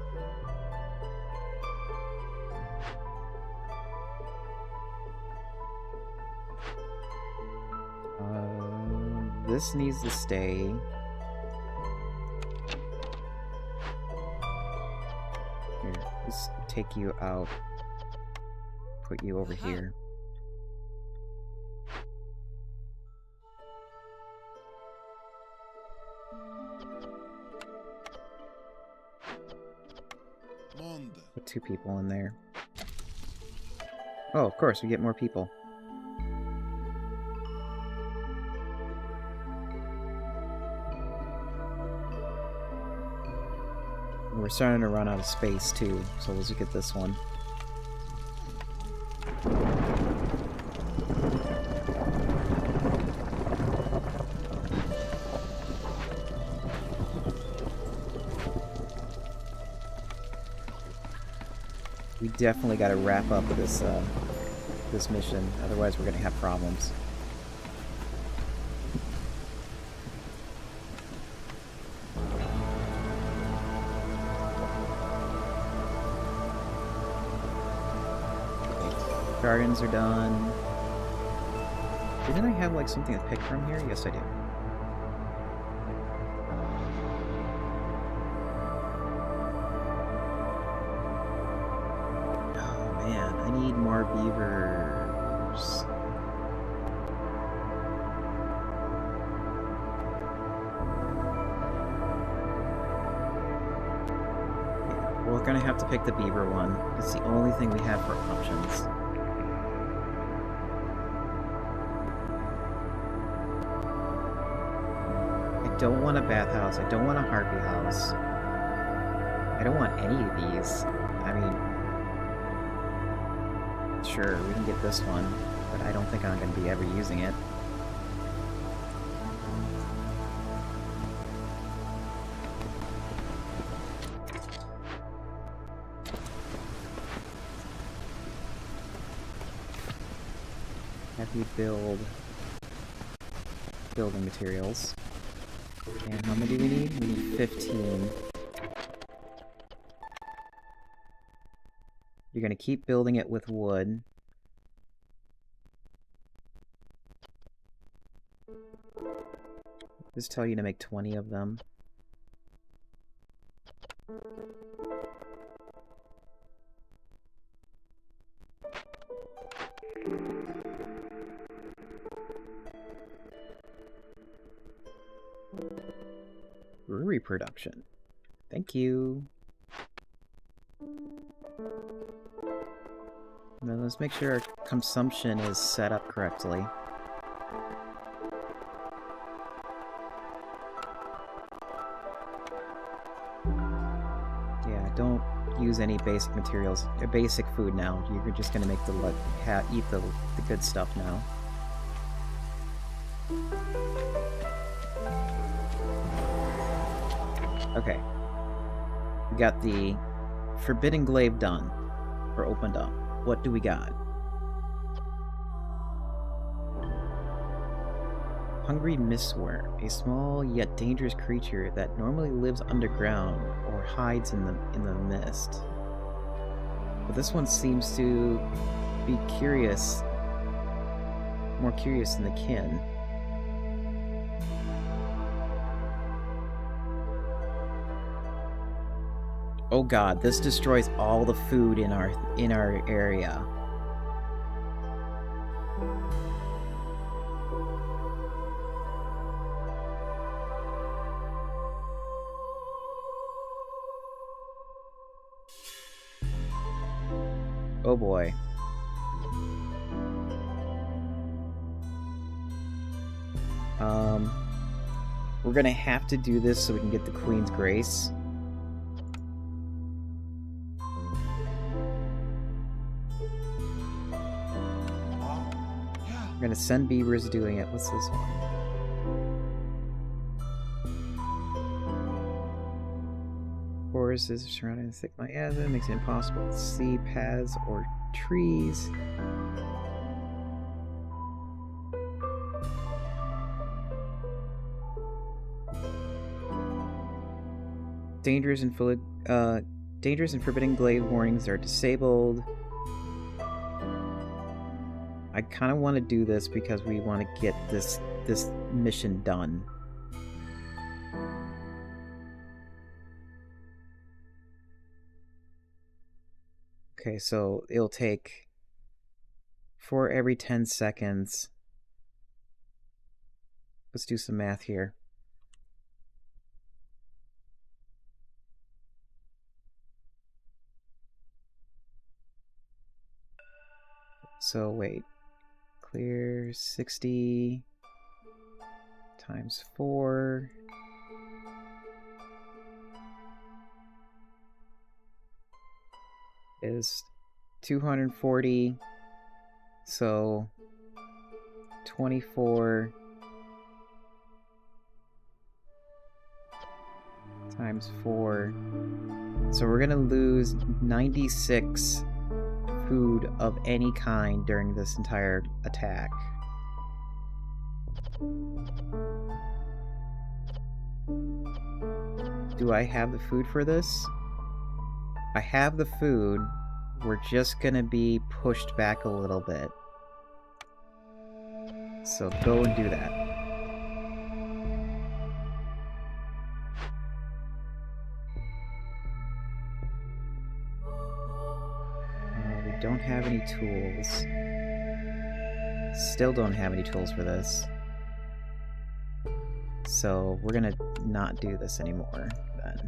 This needs to stay. Here, let's take you out. Put you over here. Put 2 people in there. Oh, of course, we get more people. We're starting to run out of space too, so let's get this one. We definitely got to wrap up with this this mission, otherwise we're gonna have problems. Gardens are done. Didn't I have like something to pick from here? Yes, I did. Oh man, I need more beavers. Yeah, we're gonna have to pick the beaver one. It's the only thing we have for options. I don't want a bathhouse. I don't want a harpy house. I don't want any of these. I mean, sure, we can get this one, but I don't think I'm going to be ever using it. Have you build building materials. And how many do we need? We need 15. You're going to keep building it with wood. Just tell you to make 20 of them. Brewery production. Thank you. Now let's make sure our consumption is set up correctly. Yeah, don't use any basic materials, basic food now. You're just gonna make eat the good stuff now. Okay. We got the Forbidden Glaive done. Or opened up. What do we got? Hungry Mistworm, a small yet dangerous creature that normally lives underground or hides in the mist. But this one seems to be curious, more curious than the kin. Oh god, this destroys all the food in our area. Oh boy. We're gonna have to do this so we can get the Queen's Grace. gonna send beavers doing it. What's this one? Forests is surrounding thick miasma, makes it impossible to see paths or trees. Dangerous and forbidden glade warnings are disabled. I kind of want to do this because we want to get this mission done. Okay, so it'll take 4 every 10 seconds. Let's do some math here. So wait, clear 60 times 4 is 240, so 24 times 4, so we're gonna lose 96 food of any kind during this entire attack. Do I have the food for this? I have the food. We're just gonna be pushed back a little bit. So go and do that. We don't have any tools. Still don't have any tools for this. So we're gonna not do this anymore then.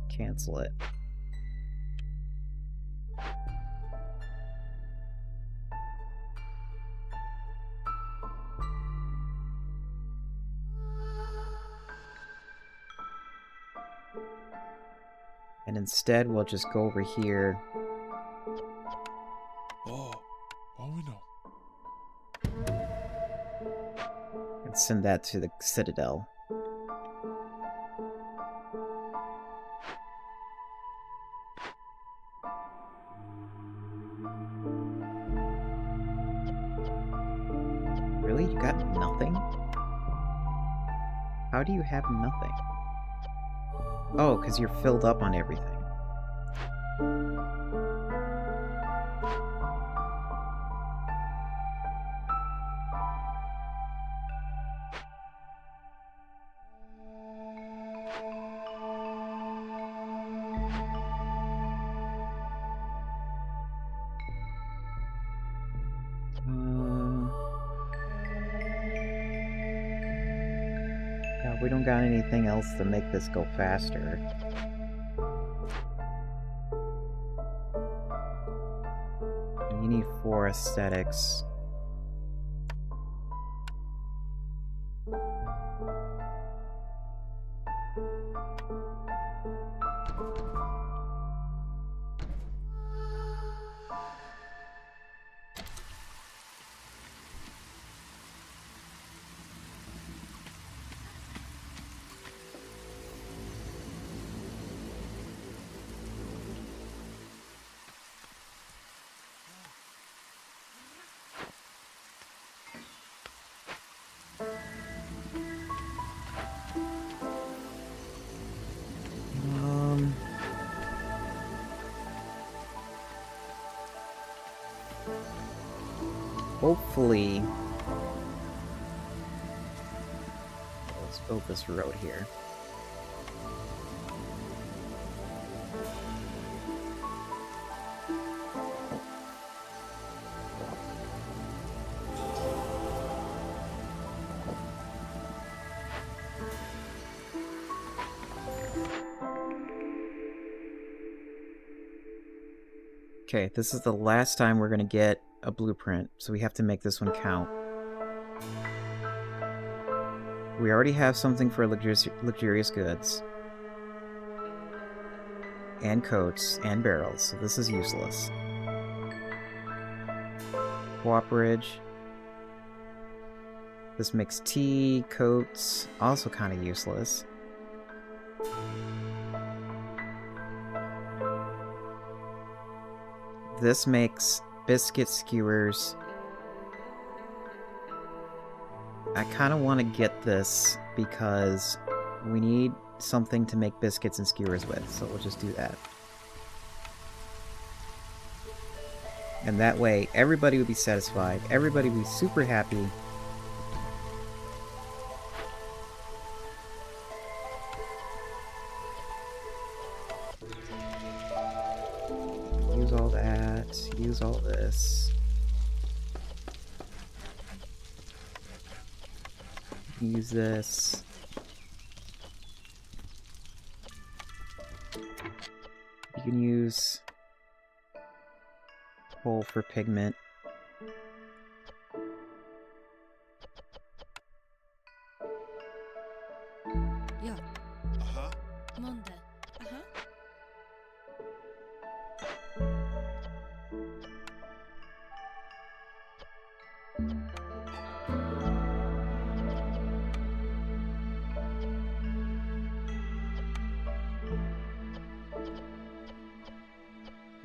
Cancel it. And instead we'll just go over here. Oh, we know. And send that to the Citadel. Really? You got nothing? How do you have nothing? Oh, because you're filled up on everything. We don't got anything else to make this go faster. You need 4 aesthetics. Hopefully, let's build this road here. Okay, this is the last time we're gonna get a blueprint, so we have to make this one count. We already have something for luxurious goods. And coats, and barrels, so this is useless. Cooperage. This makes tea, coats, also kind of useless. This makes biscuit skewers. I kind of want to get this because we need something to make biscuits and skewers with, so we'll just do that. And that way, everybody would be satisfied, everybody would be super happy. Use all that, use all this. Use this. You can use coal for pigment. Yeah. Uh-huh. Monday.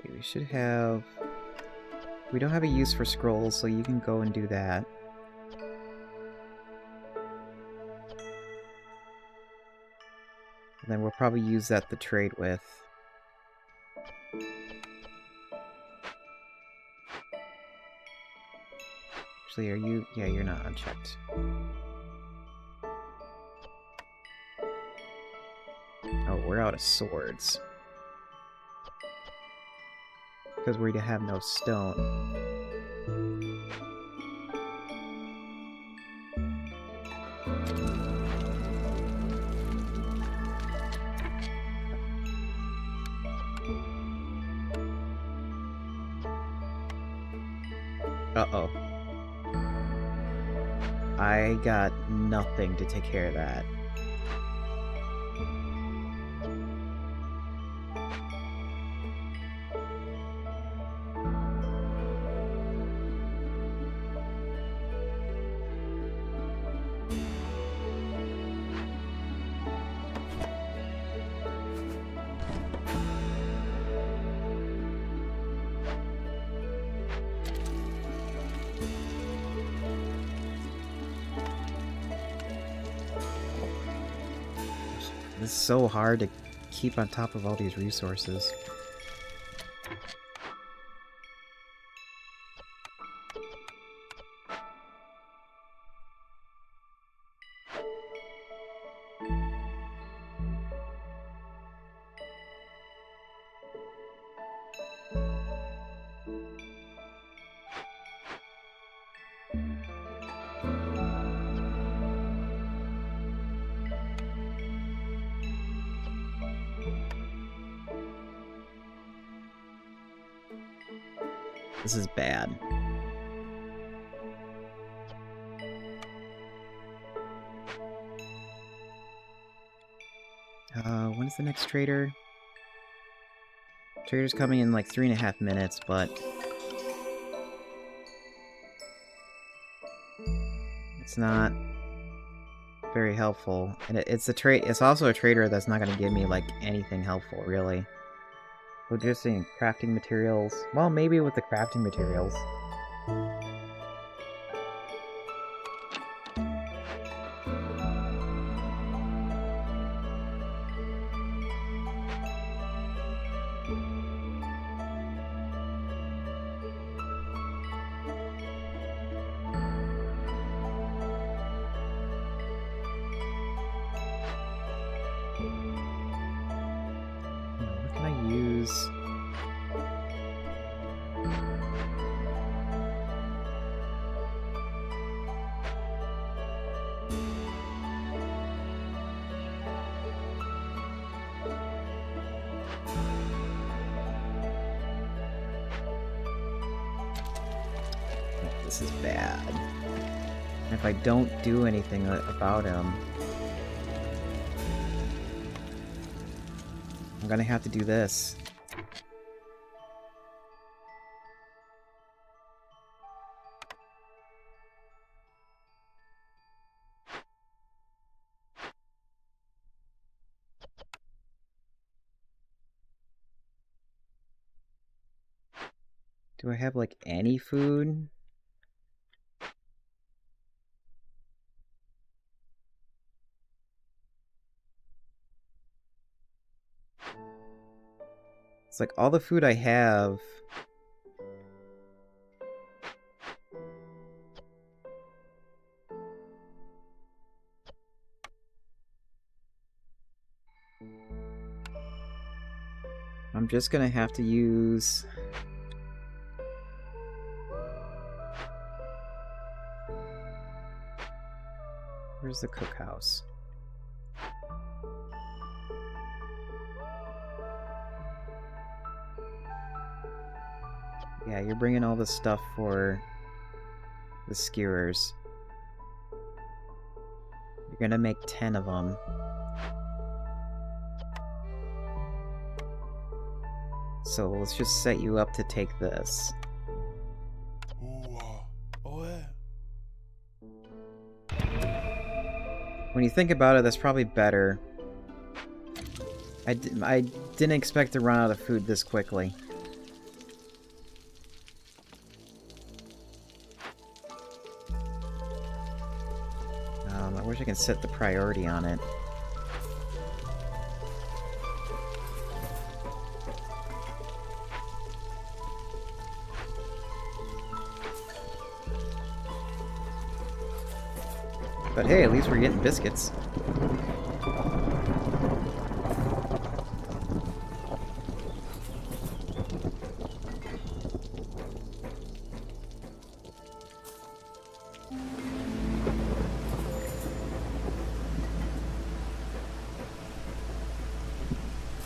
Okay, we should have... We don't have a use for scrolls, so you can go and do that. And then we'll probably use that to trade with. Actually, are you... Yeah, you're not unchecked. Oh, we're out of swords. Because we have no stone. Uh-oh. I got nothing to take care of that. It's so hard to keep on top of all these resources. This is bad. When is the next trader? Trader's coming in like 3.5 minutes, but... it's not very helpful. And it's also a trader that's not going to give me like anything helpful, really. We're just seeing crafting materials. Well, maybe with the crafting materials. What can I use? This is bad. And if I don't do anything about him, I'm gonna have to do this. Do I have, like, any food? It's like all the food I have... I'm just gonna have to use... Where's the cookhouse? Yeah, you're bringing all the stuff for the skewers. You're gonna make 10 of them. So let's just set you up to take this. When you think about it, that's probably better. I didn't expect to run out of food this quickly. I wish I could set the priority on it. But hey, at least we're getting biscuits.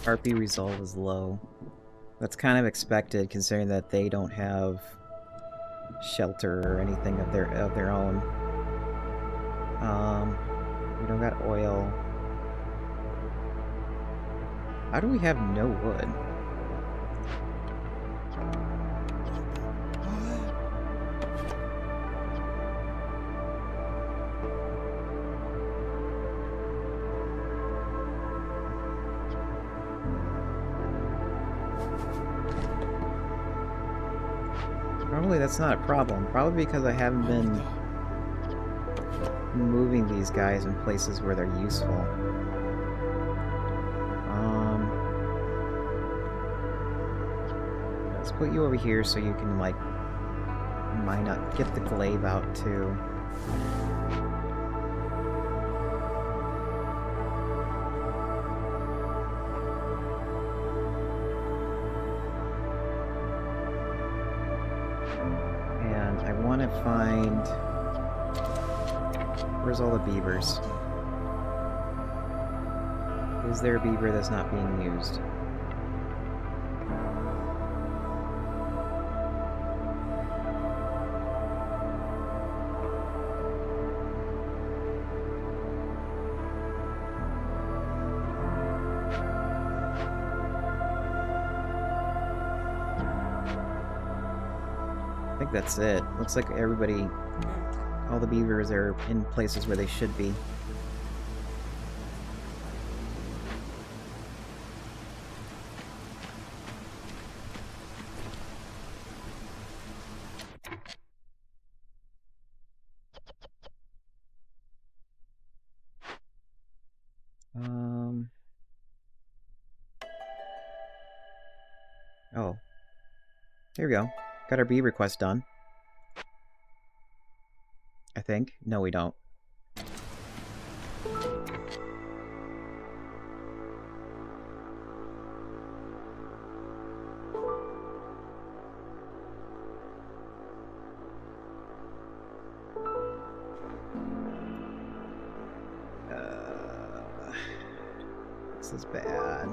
RP resolve is low. That's kind of expected, considering that they don't have shelter or anything of their own. We don't got oil. How do we have no wood? Probably that's not a problem. Probably because I haven't been moving these guys in places where they're useful. Let's put you over here so you can, like, mine up, get the glaive out too. And I want to find... Where's all the beavers? Is there a beaver that's not being used? I think that's it. Looks like everybody... All the beavers are in places where they should be. Oh. Here we go. Got our bee request done. I think. No, we don't. This is bad.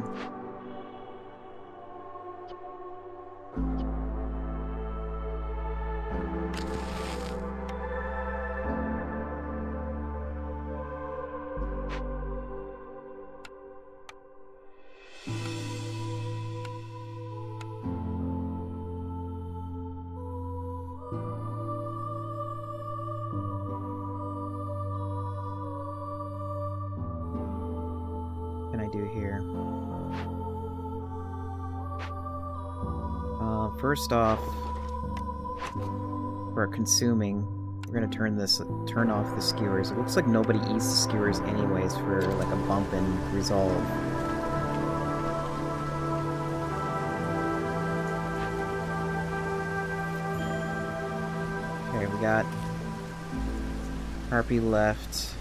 Do here. First off, for consuming. We're gonna turn off the skewers. It looks like nobody eats the skewers anyways for like a bump in resolve. Okay, we got Harpy left.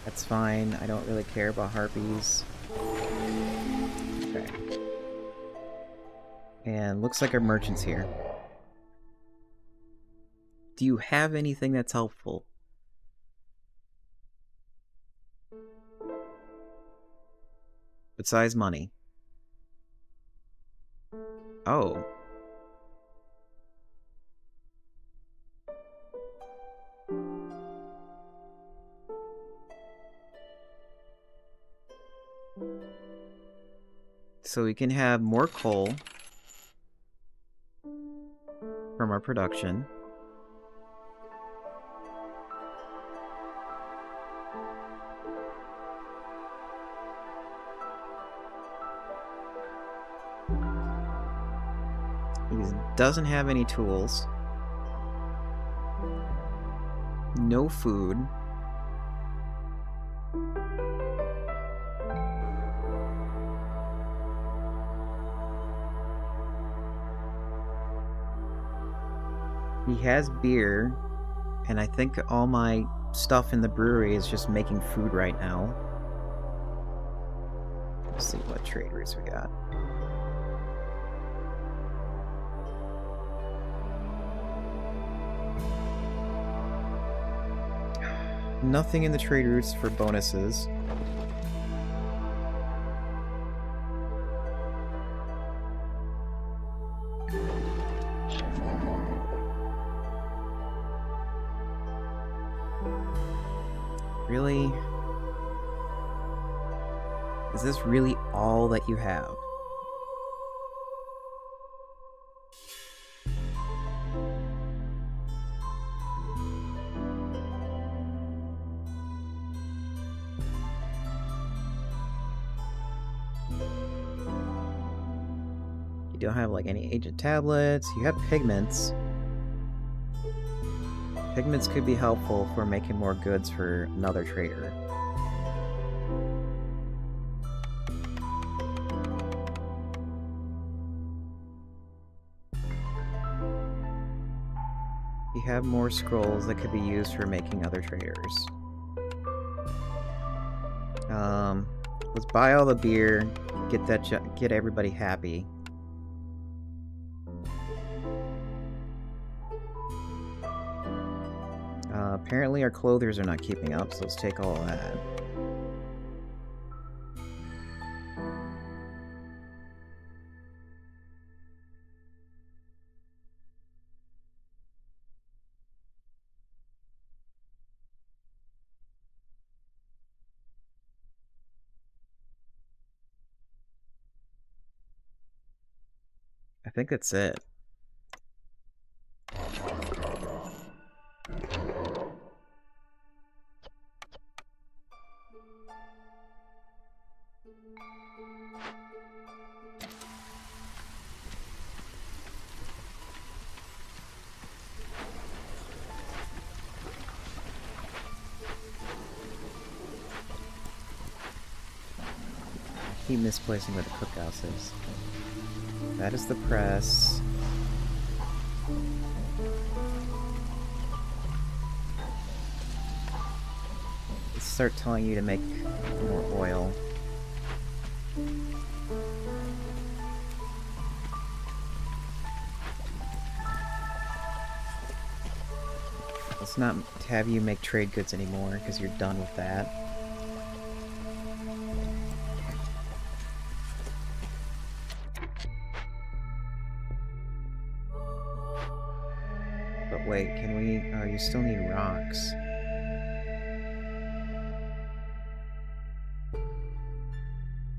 That's fine. I don't really care about harpies. Okay. And looks like our merchant's here. Do you have anything that's helpful? Besides money. Oh. So we can have more coal from our production. He doesn't have any tools. No food. He has beer, and I think all my stuff in the brewery is just making food right now. Let's see what trade routes we got. Nothing in the trade routes for bonuses. Really? Is this really all that you have? You don't have like any agent tablets. You have pigments. Pigments could be helpful for making more goods for another trader. You have more scrolls that could be used for making other traders. Let's buy all the beer, get everybody happy. Apparently our clothers are not keeping up, so let's take all of that. I think that's it. Keep misplacing where the cookhouse is. That is the press. Let's start telling you to make more oil. Let's not have you make trade goods anymore, because you're done with that. But wait, can we... Oh, you still need rocks.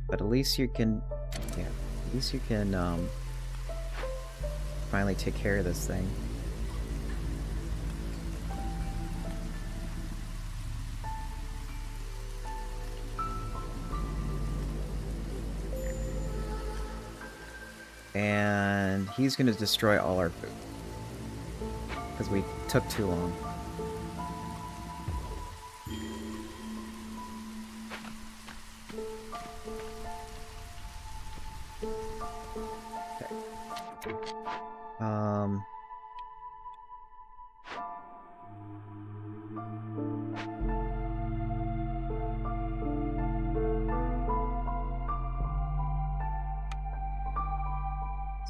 But at least you can... Yeah, at least you can, finally take care of this thing. And he's gonna destroy all our food. Because we took too long.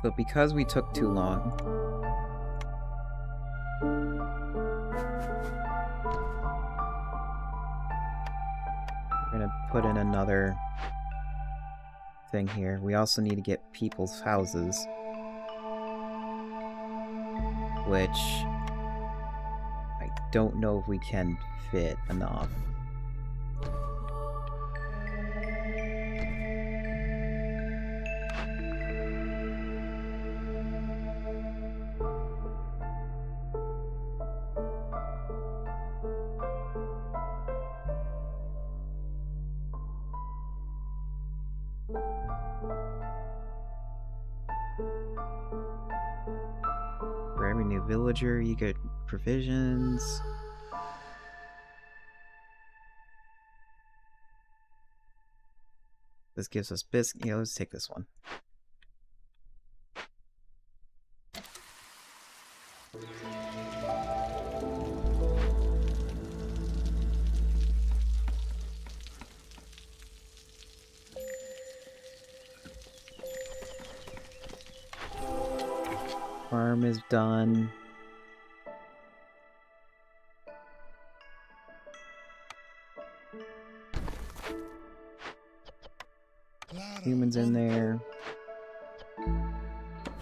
So because we took too long, we're gonna put in another thing here. We also need to get people's houses, which I don't know if we can fit enough. For every new villager, you get provisions. This gives us biscuit. Yeah, let's take this one. Farm is done. Humans in there.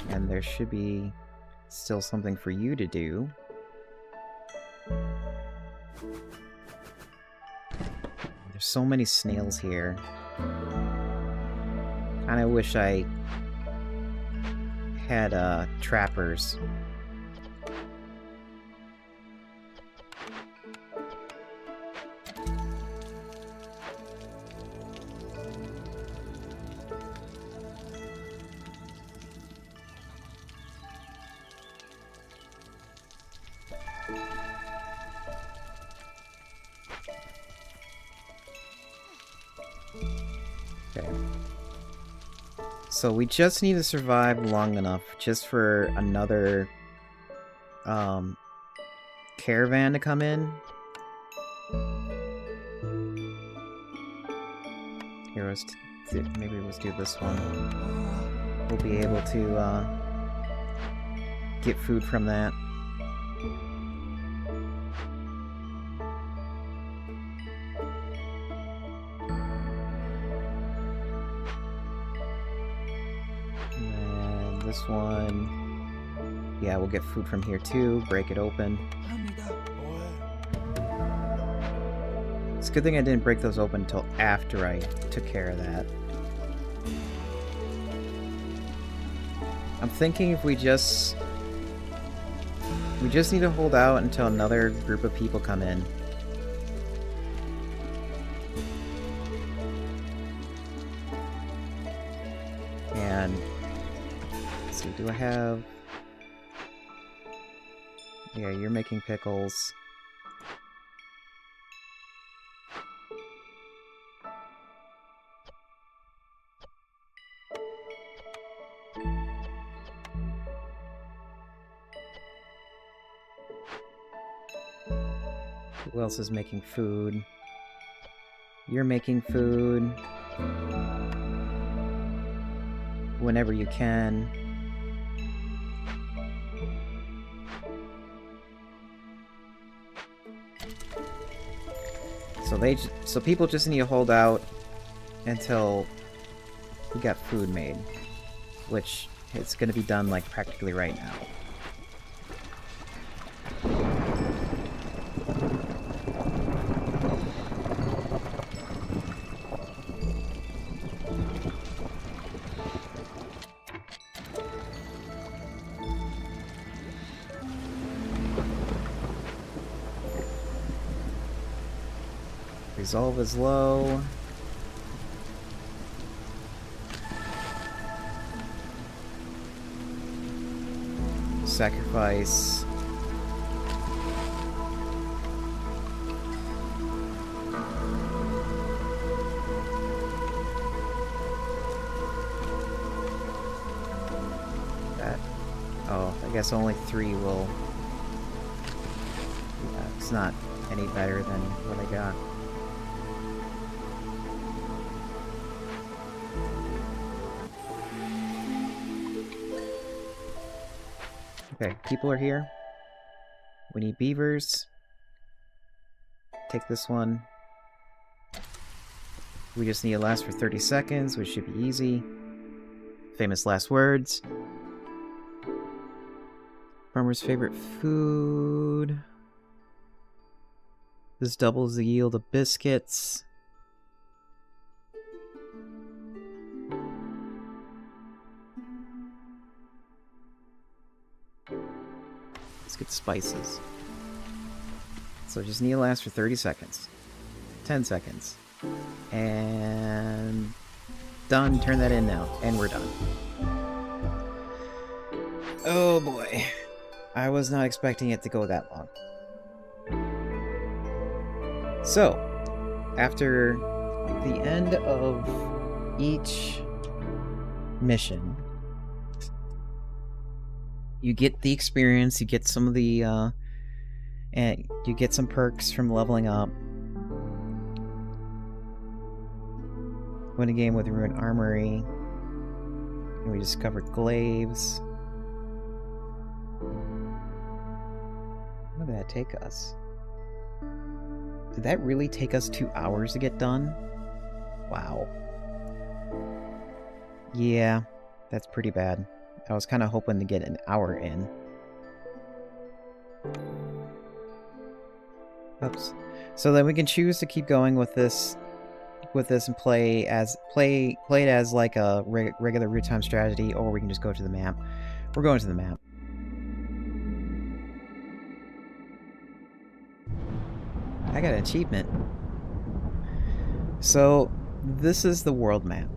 And there should be still something for you to do. There's so many snails here. Kinda wish I had trappers. Okay. So we just need to survive long enough just for another caravan to come in. Here, maybe let's do this one. We'll be able to get food from that. This one, yeah, we'll get food from here too. Break it open. It's a good thing I didn't break those open until after I took care of that. I'm thinking if we just need to hold out until another group of people come in. And do I have... Yeah, you're making pickles. Who else is making food? You're making food. Whenever you can. So people just need to hold out until we got food made, which it's going to be done like practically right now. Resolve is low. Sacrifice. That. Oh, I guess only 3 will. Yeah, it's not any better than what I got. Okay, people are here. We need beavers. Take this one. We just need to last for 30 seconds, which should be easy. Famous last words. Farmer's favorite food. This doubles the yield of biscuits. Let's get spices. So just need to last for 30 seconds. 10 seconds. And done. Turn that in now. And we're done. Oh boy. I was not expecting it to go that long. So, after the end of each mission, you get the experience, you get some of the, and you get some perks from leveling up. Win a game with Ruined Armory. And we discovered glaives. Where did that take us? Did that really take us 2 hours to get done? Wow. Yeah, that's pretty bad. I was kind of hoping to get an hour in. Oops. So then we can choose to keep going with this and play it as like a regular root time strategy, or we can just go to the map. We're going to the map. I got an achievement. So this is the world map.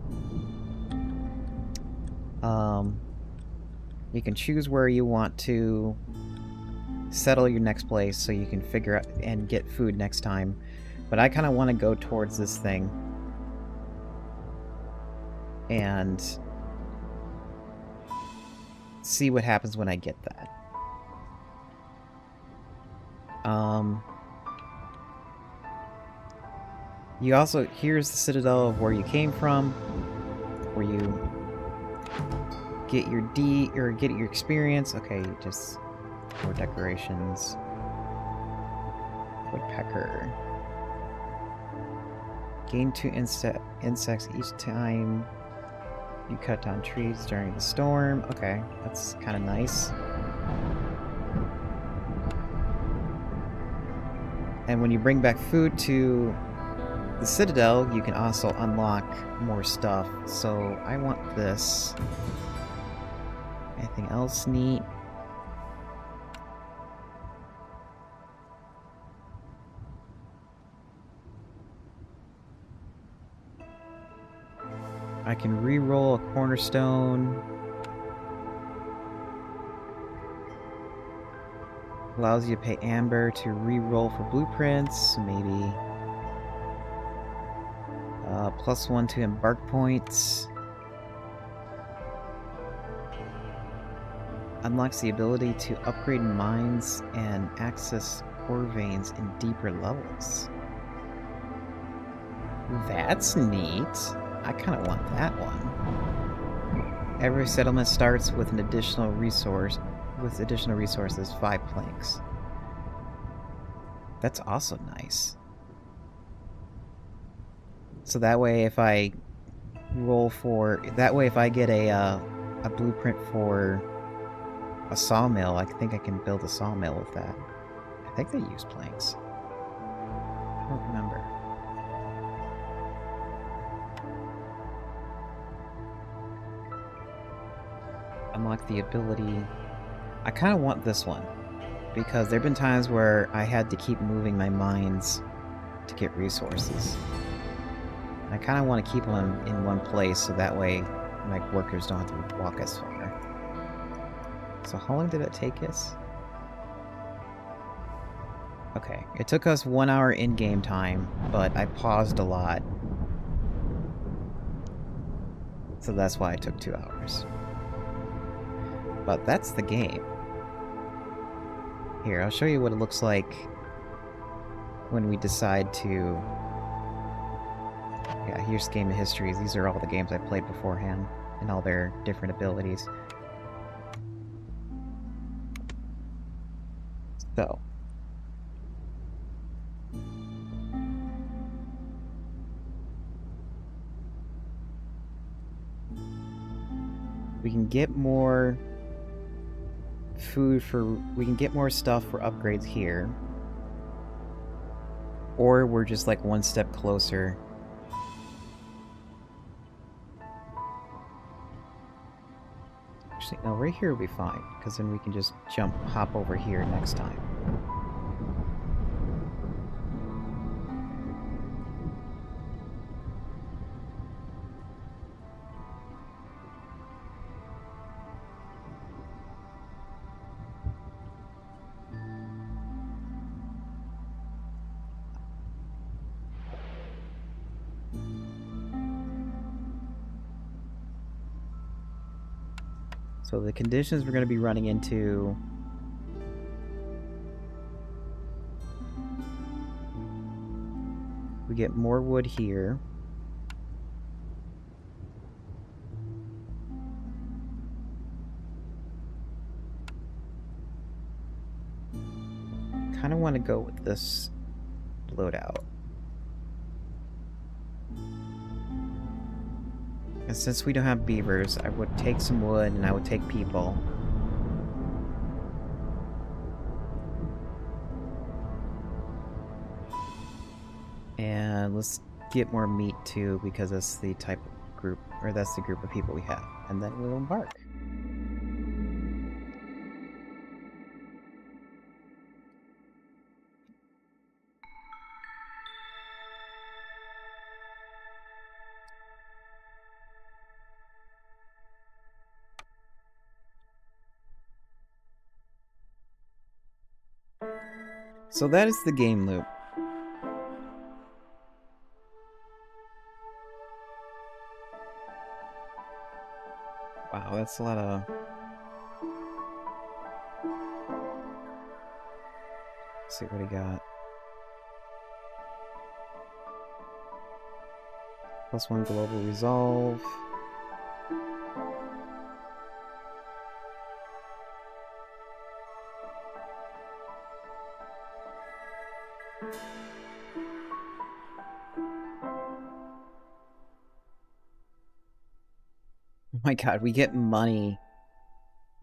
You can choose where you want to settle your next place so you can figure out and get food next time. But I kind of want to go towards this thing and see what happens when I get that. You also, here's the citadel of where you came from, where you get your get your experience. Okay, just more decorations. Woodpecker. Gain 2 insects each time you cut down trees during the storm. Okay, that's kind of nice. And when you bring back food to the Citadel, you can also unlock more stuff. So I want this. Anything else neat? I can re-roll a cornerstone. Allows you to pay Amber to re-roll for blueprints, maybe. +1 to embark points. Unlocks the ability to upgrade mines and access ore veins in deeper levels. That's neat. I kind of want that one. Every settlement starts with an additional resource. With additional resources, 5 planks. That's also nice. So that way, if I roll for if I get a blueprint for a sawmill, I think I can build a sawmill with that. I think they use planks. I don't remember. Unlock the ability. I kind of want this one because there have been times where I had to keep moving my mines to get resources. I kind of want to keep them in one place so that way my workers don't have to walk as far. So how long did it take us? Okay, it took us 1 hour in-game time, but I paused a lot. So that's why it took 2 hours. But that's the game. Here, I'll show you what it looks like when we decide to... Yeah, here's Game of Histories. These are all the games I played beforehand, and all their different abilities. So... we can get more food for... we can get more stuff for upgrades here. Or we're just like one step closer. Actually, no, right here will be fine, because then we can just hop over here next time. So the conditions we're going to be running into... we get more wood here. Kind of want to go with this loadout. And since we don't have beavers, I would take some wood and I would take people. And let's get more meat too, because that's the type of group, or that's the group of people we have. And then we'll embark. So that is the game loop. Wow, that's a lot of... let's see what he got. +1 global resolve. Oh my god, we get money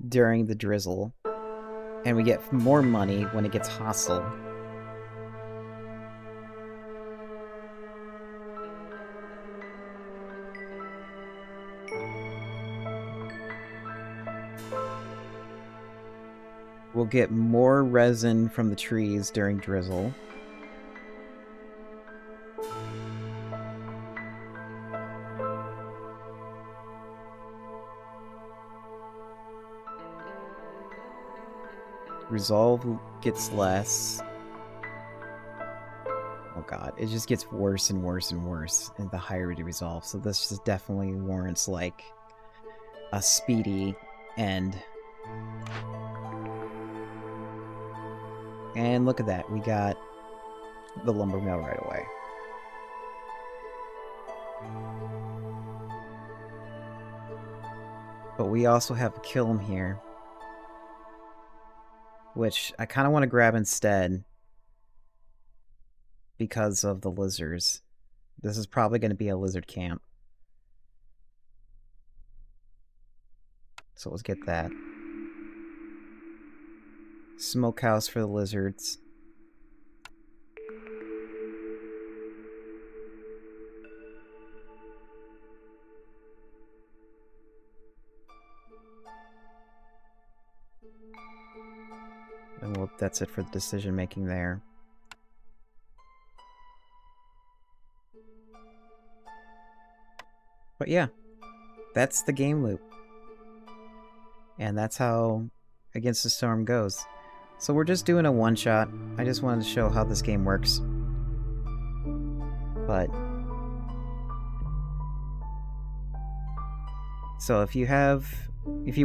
during the drizzle. And we get more money when it gets hostile. We'll get more resin from the trees during drizzle. Resolve gets less. Oh god, it just gets worse and worse and worse and the higher we resolve. So this just definitely warrants like a speedy end. And look at that, we got the lumber mill right away. But we also have a kiln here, which I kind of want to grab instead because of the lizards. This is probably going to be a lizard camp. So let's get that. Smokehouse for the lizards. And well, that's it for the decision making there. But yeah, that's the game loop. And that's how Against the Storm goes. So we're just doing a one-shot. I just wanted to show how this game works. But... So if you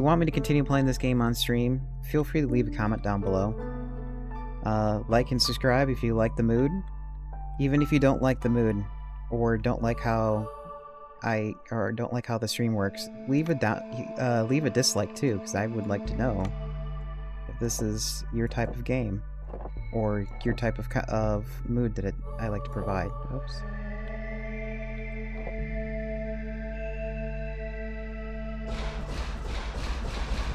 want me to continue playing this game on stream, feel free to leave a comment down below. Like and subscribe if you like the mood. Even if you don't like the mood, or don't like how the stream works, leave a dislike too, because I would like to know if this is your type of game, or your type of mood that I like to provide. Oops.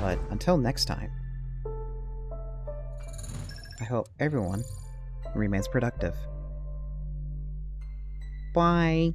But until next time, I hope everyone remains productive. Bye!